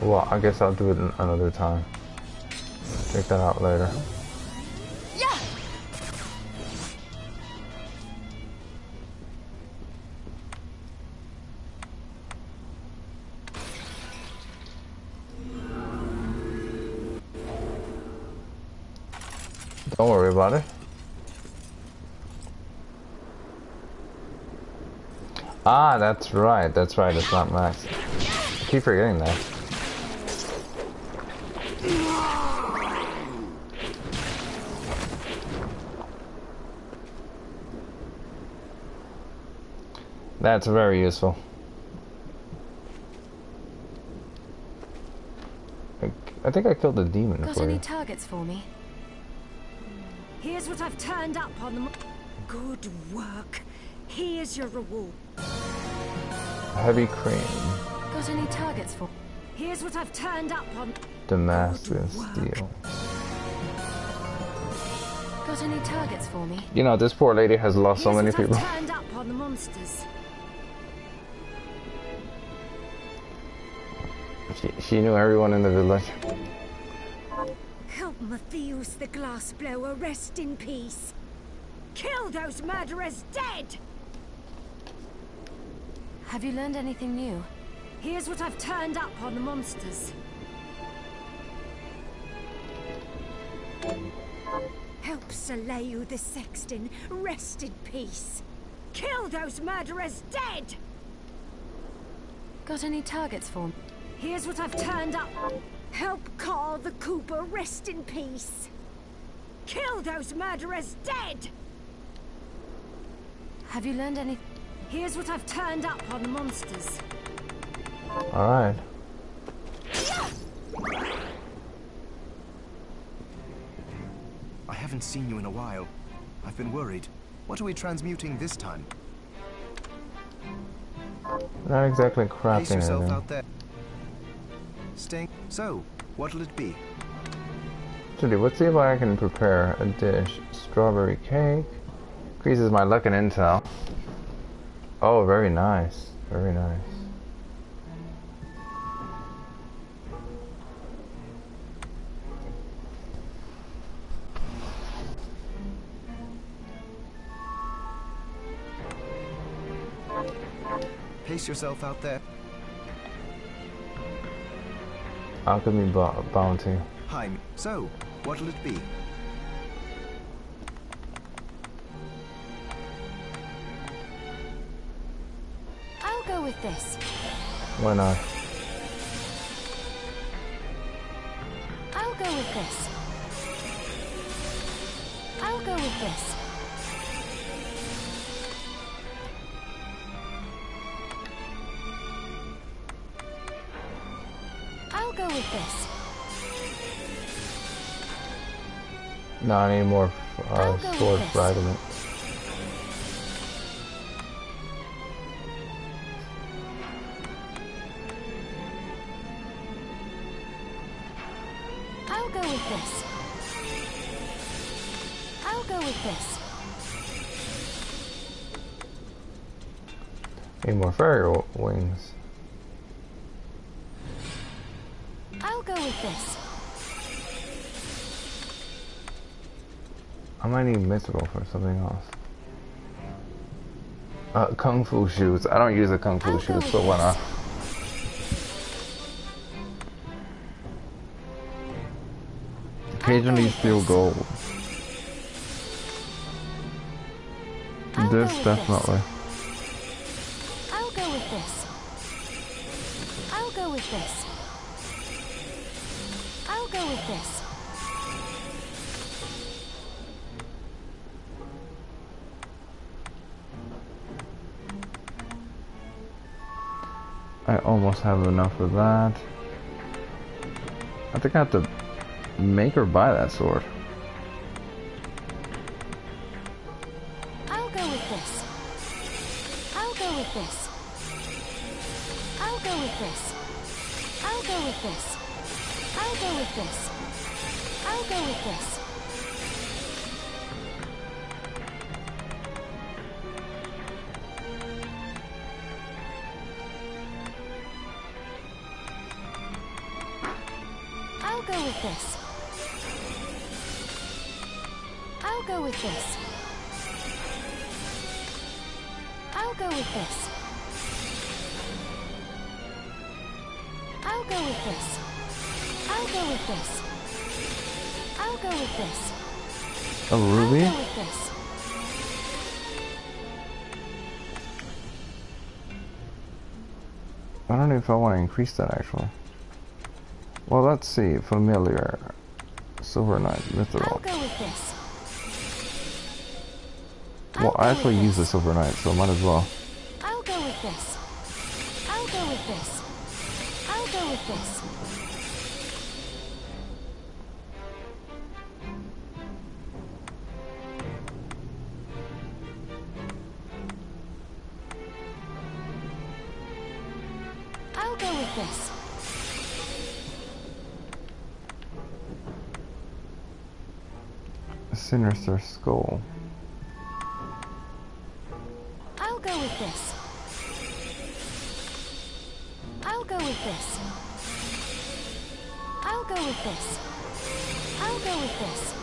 Well, I guess I'll do it another time. Check that out later. Yeah. Don't worry about it. Ah, that's right. That's right. It's not max. I keep forgetting that. That's very useful. I think I killed the demon. Got any targets for me? Here's what I've turned up on them. Good work. Here's your reward. Heavy cream. Got any targets for? Here's what I've turned up on. Damascus steel. Got any targets for me? You know, this poor lady has lost so many people. I've turned up on the monsters. She knew everyone in the village. Help Matthias the Glassblower rest in peace. Kill those murderers dead! Have you learned anything new? Here's what I've turned up on the monsters. Help Salehu the Sexton rest in peace. Kill those murderers dead! Got any targets for me? Here's what I've turned up. Help Carl the Cooper rest in peace. Kill those murderers dead! Have you learned any? Here's what I've turned up on monsters. Alright. I haven't seen you in a while. I've been worried. What are we transmuting this time? Not exactly Pace crafting yourself anything. out there. Stay. So, what'll it be? Actually, let's see if I can prepare a dish. Strawberry cake. Increases my luck and intel. Oh, very nice. Very nice. Pace yourself out there. Alchemy bounty. Hi. So, what'll it be? I'll go with this. Why not? I'll go with this. I'll go with this. I'll go with this. No, I need more I'll go with sword this. fragment. I'll go with this. I'll go with this. Need more fairy wings. I'll go with this. I might need mithril for something else. Kung Fu shoes. I don't use the Kung Fu I'll go shoes, with so why this. not? Occasionally with steal this. gold. I'll go This with definitely. I'll go with this. I'll go with this. I'll go with this. I almost have enough of that. I think I have to make or buy that sword. I'll go with this. I'll go with this. I'll go with this. I'll go with this. I'll go with this. I'll go with this. I'll go with this. I'll go with this. I'll go with this. I'll go with this. I'll go with this. I'll go with this. A ruby? I'll go with this. I don't know if I want to increase that actually. Well, let's see. Familiar. Silver Knight. I'll Mithril. go with this. Well, I'll I go actually with use the this. Silver Knight, so might as well. I'll go with this. I'll go with this. I'll go with this. I'll go with this. Sinister Skull. I'll go with this. I'll go with this. I'll go with this. I'll go with this.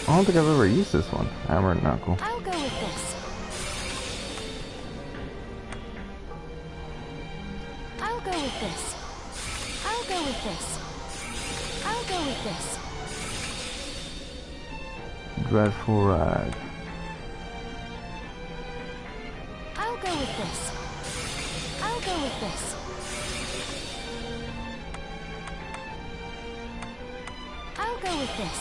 I don't think I've ever used this one. Hammer and Knuckle. I'll go with this. I'll go with this. I'll go with this. I'll go with this. dreadful rag. I'll go with this. I'll go with this. I'll go with this.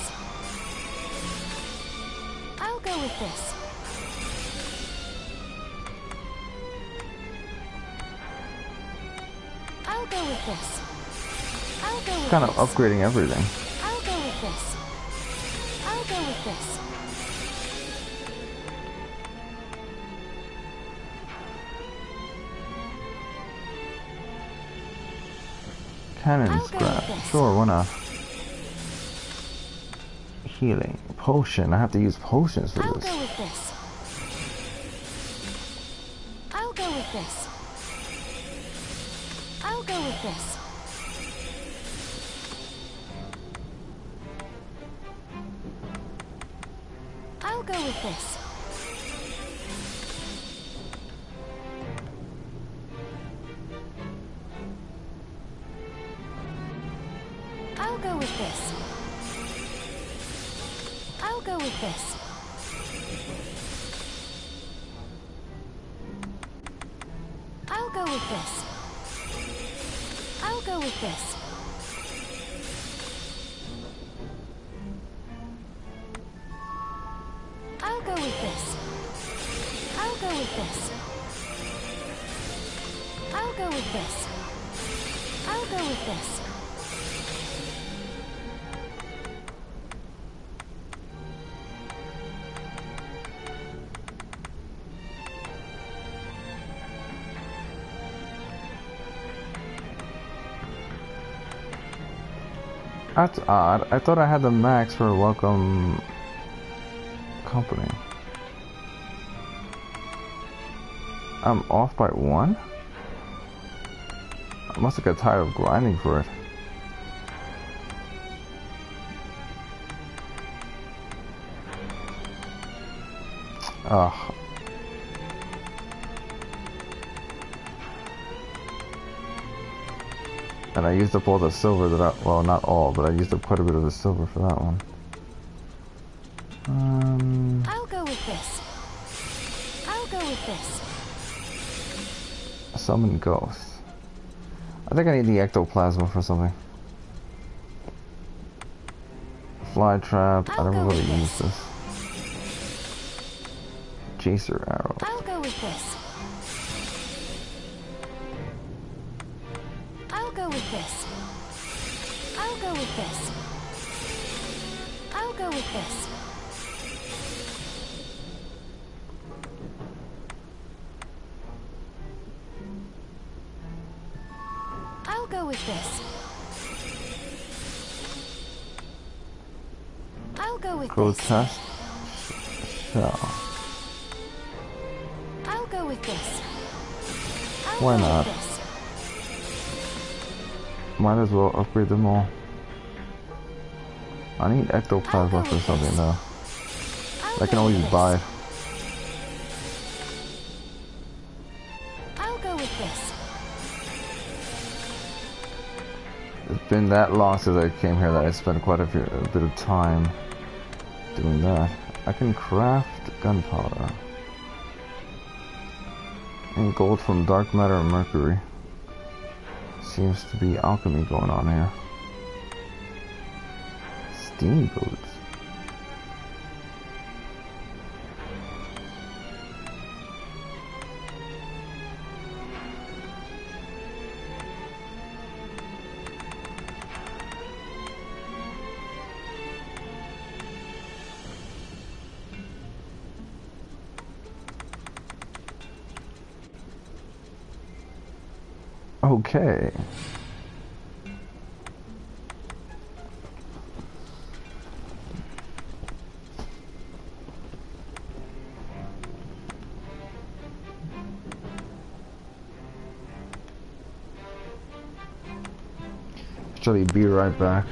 I'll go with this. I'll go with this. I'll go with Kind of this. upgrading everything. I'll go with this. I'll go with this. Cannon I'll go scrap. with this. Sure, why not? Healing. Potion. I have to use potions for I'll this. go with this. I'll go with this. I'll go with this. I'll go with this. I'll go with this. I'll go with this. I'll go with this. I'll go with this. I'll go with this. I'll go with this. I'll go with this. I'll go with this. That's odd. I thought I had the max for welcome company. I'm off by 1? I must have got tired of grinding for it. Ugh. And I used up all the silver that well, not all, but I used up quite a bit of the silver for that one. I'll go with this. I'll go with this. Summon ghost. I think I need the ectoplasma for something. Fly trap. I never really used this. Chaser arrow. I'll go with this. I'll go with this. I'll go with this. I'll go with this. I'll go with this. I'll go with this. Grotesque shell. I'll go with this. I'll Why go not? With this. Might as well upgrade them all. I need ectoplasma for something though. I can always buy it. I'll go with this. It's been that long since I came here that I spent quite a bit of time doing that. I can craft gunpowder. And gold from dark matter and mercury. Seems to be alchemy going on here. Steam boots. Okay. Actually, be right back.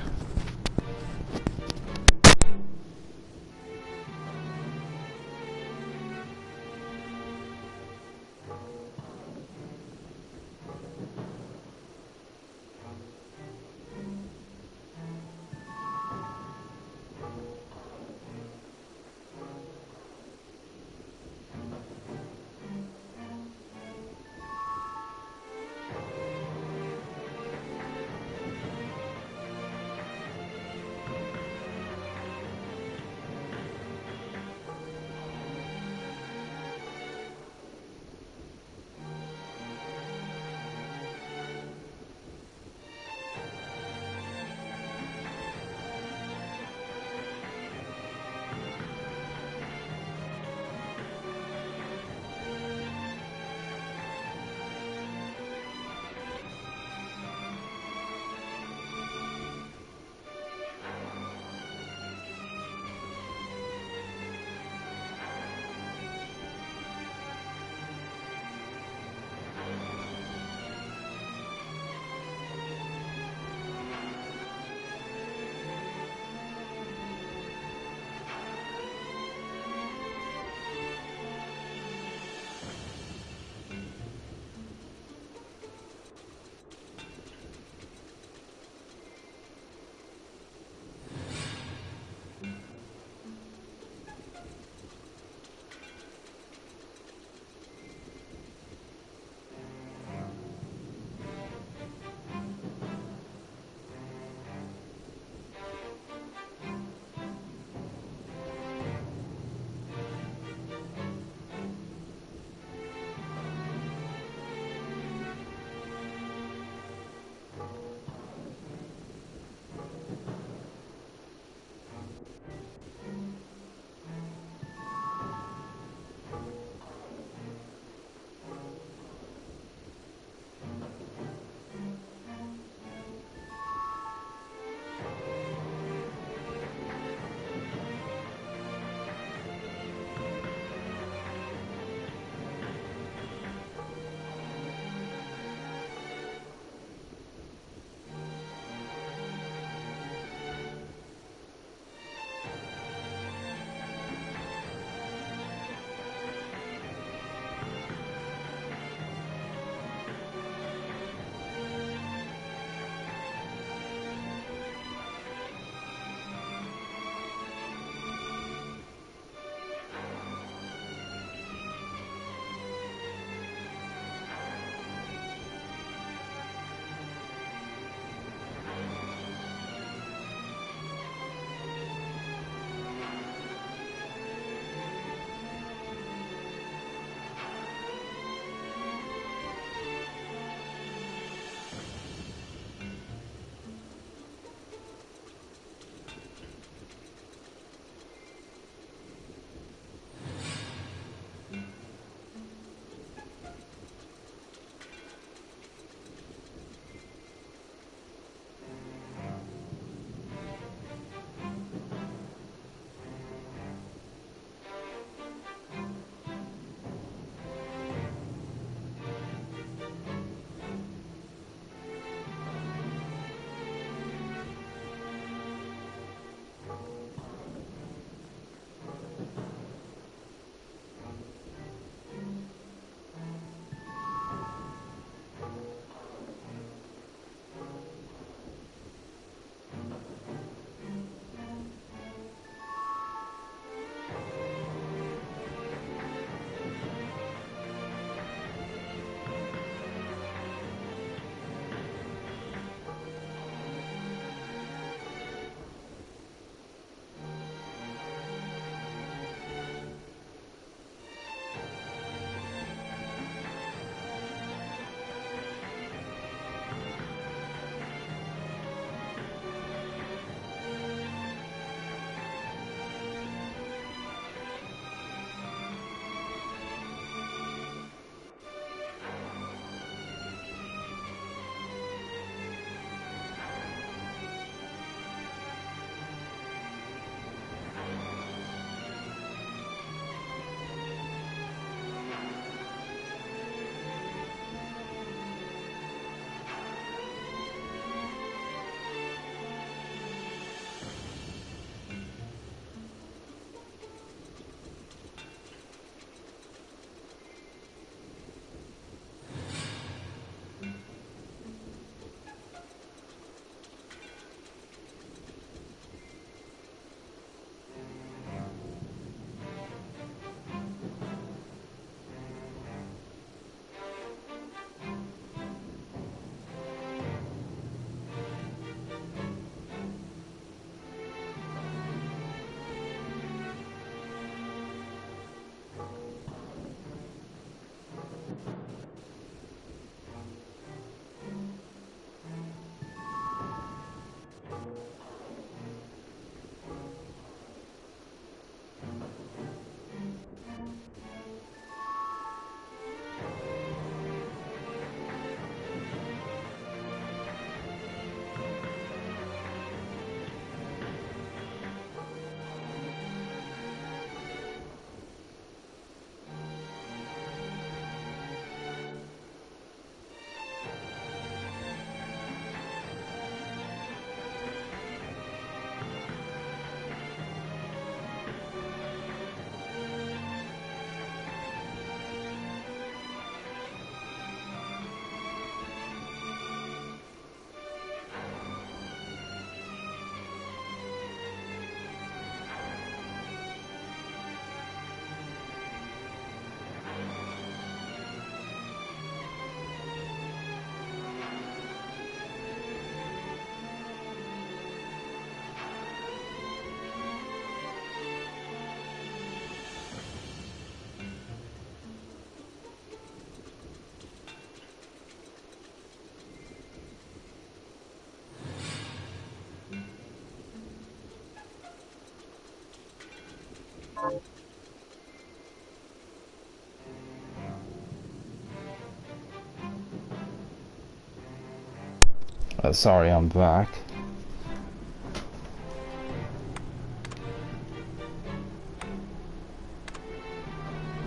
Sorry, I'm back.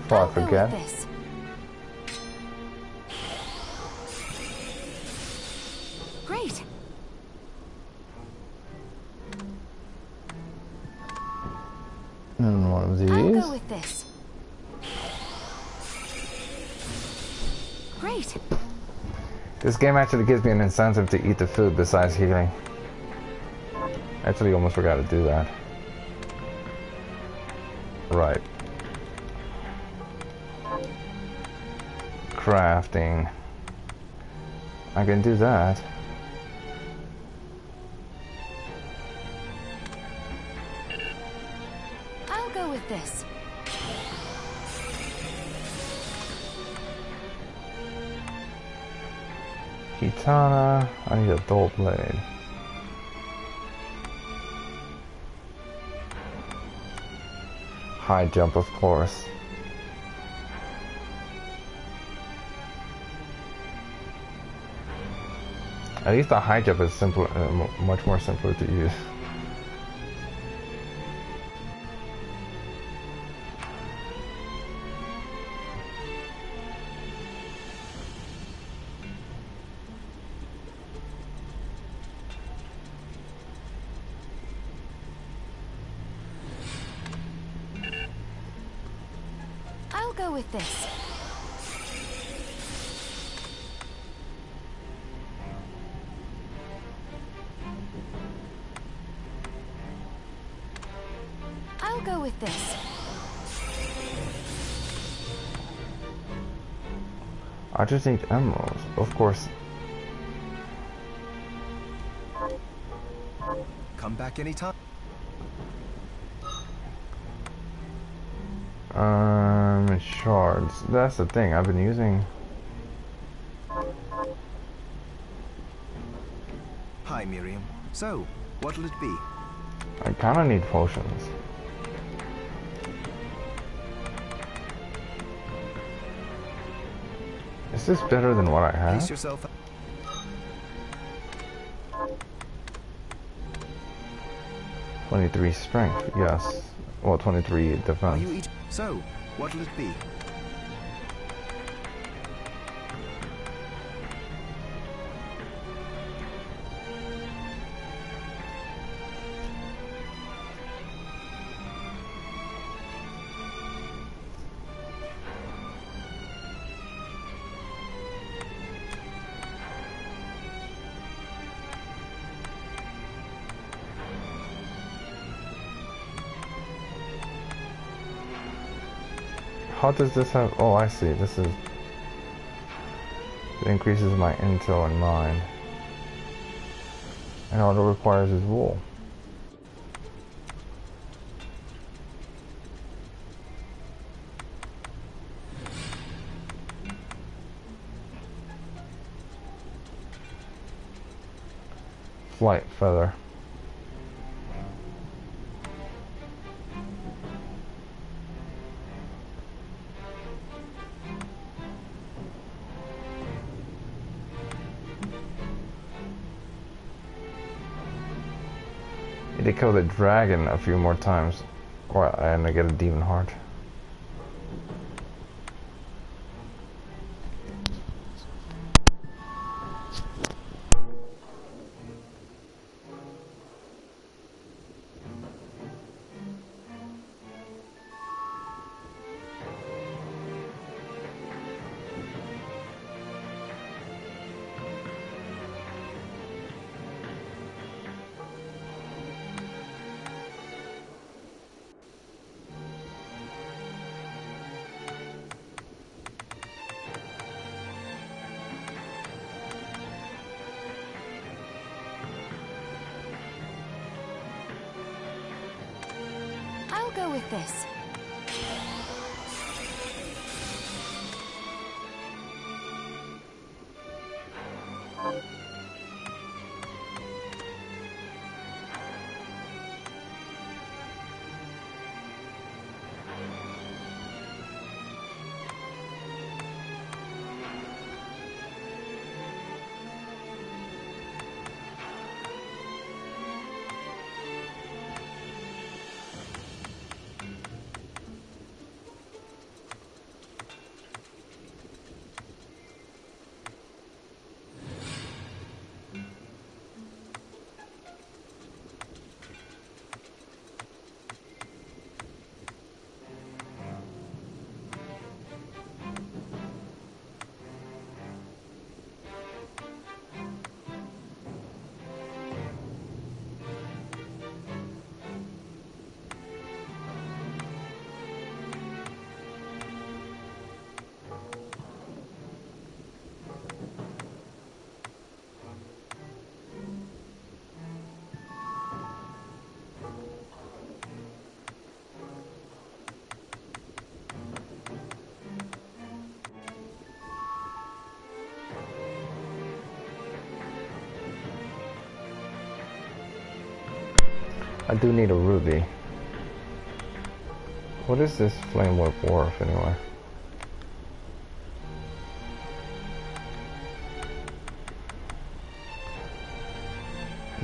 Before I I'll go forget. with this. Great. And one of these. I'll go with this. Great. This game actually gives me an incentive to eat the food besides healing. Actually, almost forgot to do that. Right. Crafting. I can do that. I'll go with this. Kitana. I need a dull blade. High jump, of course. At least the high jump is simpler, much more simpler to use. I'll go with this. I'll go with this. I just need emeralds, of course. Come back anytime. Shards. That's the thing. I've been using. Hi, Miriam. So, what'll it be? I kind of need potions. Is this better than what I Pace have? yourself. 23 strength, yes. Well, 23 Are defense. you eating? So, what'll it be? How does this have? Oh, I see. This is. It increases my intel and mine. And all it requires is wool. Flight feather. Need to kill the dragon a few more times, and I get a demon heart. I'll go with this. I do need a ruby. What is this flame whip wharf anyway?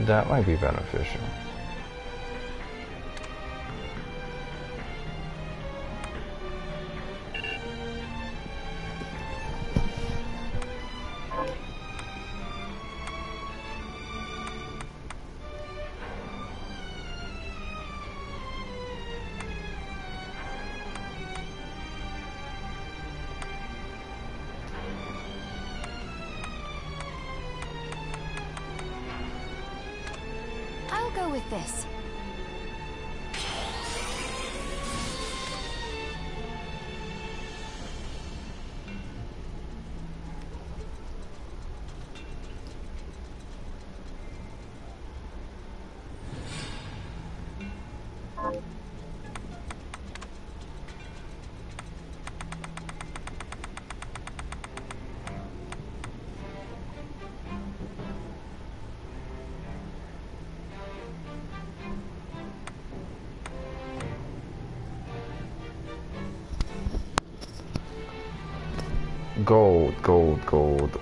That might be beneficial. I'll go with this. Gold, gold, gold.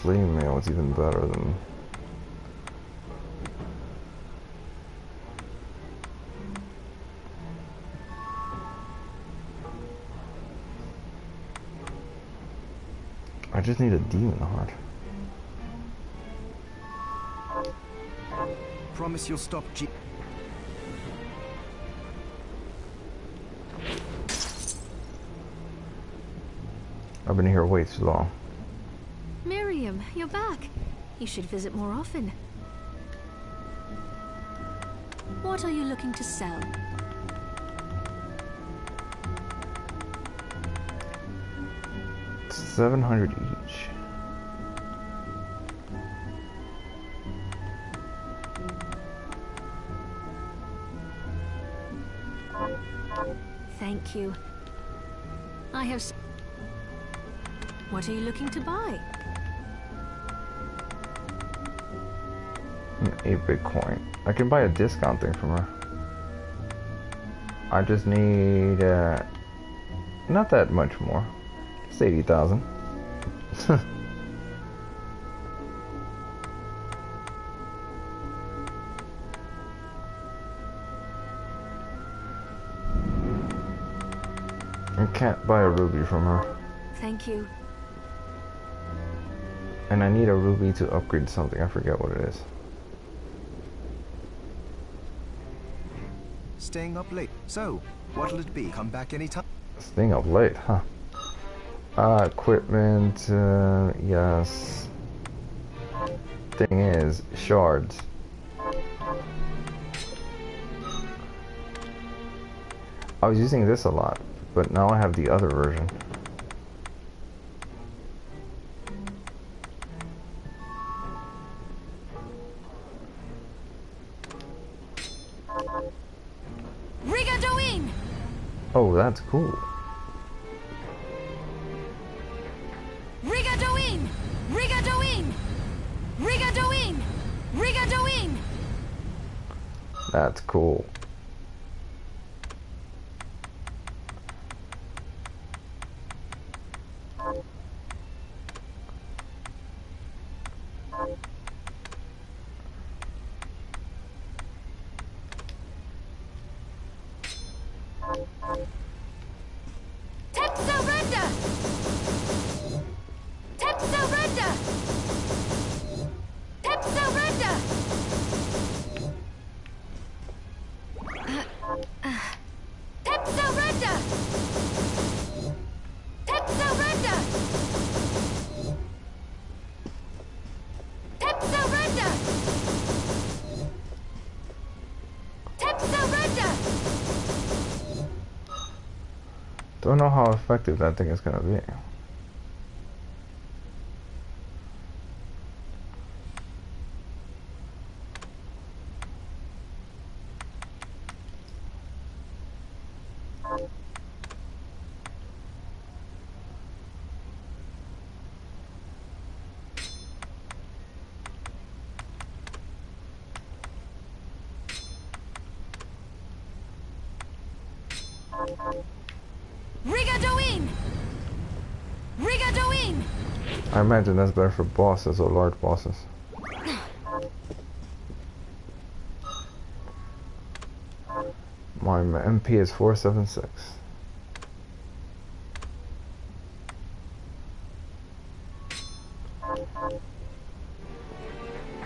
Flame mail is even better than... I just need a demon heart. Promise you'll stop I've been here way too long. Miriam, you're back. You should visit more often. What are you looking to sell? $700 each. Thank you. I have... What are you looking to buy? An 8-bit coin. I can buy a discount thing from her. I just need not that much more. It's 80,000. I can't buy a ruby from her. Thank you. And I need a ruby to upgrade something. I forget what it is. staying up late. So, what'll it be? Come back anytime? Staying up late, huh? Equipment, yes. Thing is, shards. I was using this a lot, but now I have the other version. Oh, that's cool. Rigadoin! Rigadoin! Rigadoin! Rigadoin! That's cool. Don't know how effective that thing is gonna be. Rigadoin! Rigadoin! I imagine that's better for bosses or large bosses. My MP is 476.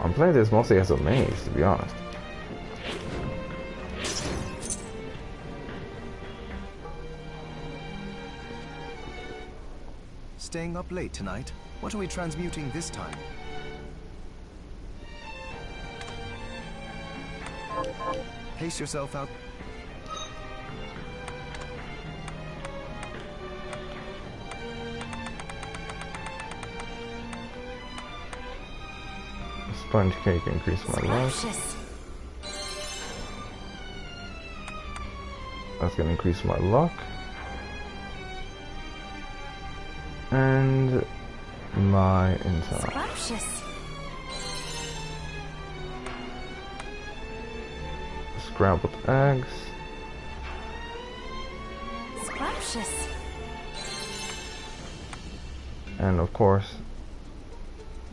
I'm playing this mostly as a mage, to be honest. Staying up late tonight? What are we transmuting this time? Pace yourself out. Sponge cake increase my luck. Scrumptious. That's gonna increase my luck. And my intel. Scrumptious. Scrambled eggs. Scrumptious. And of course,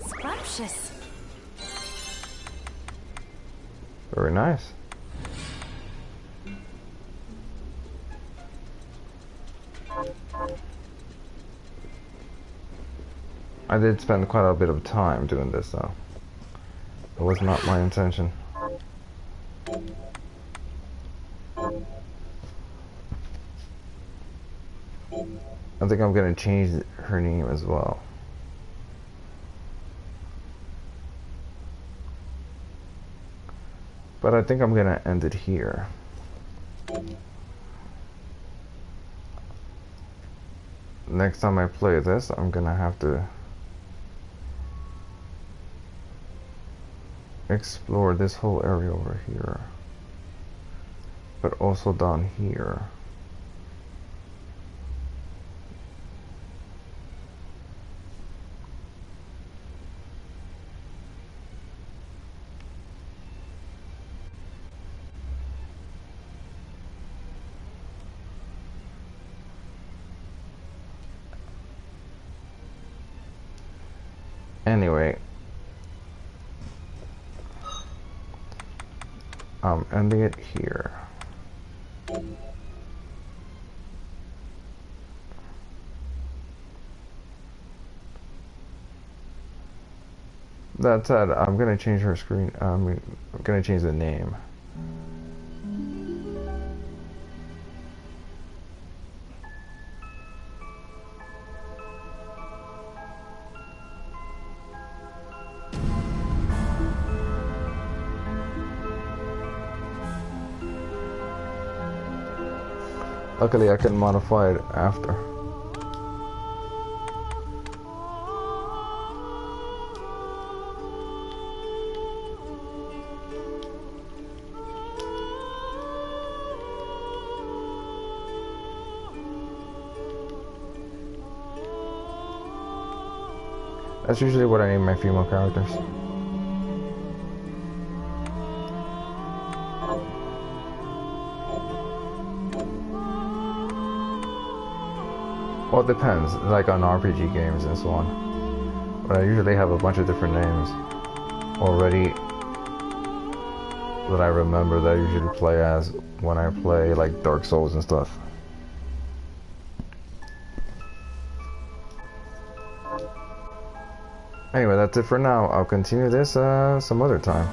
Scrumptious. very nice. I did spend quite a bit of time doing this though. It was not my intention. I think I'm gonna change her name as well. But I think I'm gonna end it here. Next time I play this, I'm gonna have to explore this whole area over here, but also down here. Anyway, I'm ending it here. That said, I'm gonna change her screen. I'm gonna change the name. Luckily, I can modify it after. That's usually what I name my female characters. Well, it depends, like on RPG games and so on. But I usually have a bunch of different names already that I remember that I usually play as when I play like Dark Souls and stuff. Anyway, that's it for now. I'll continue this some other time.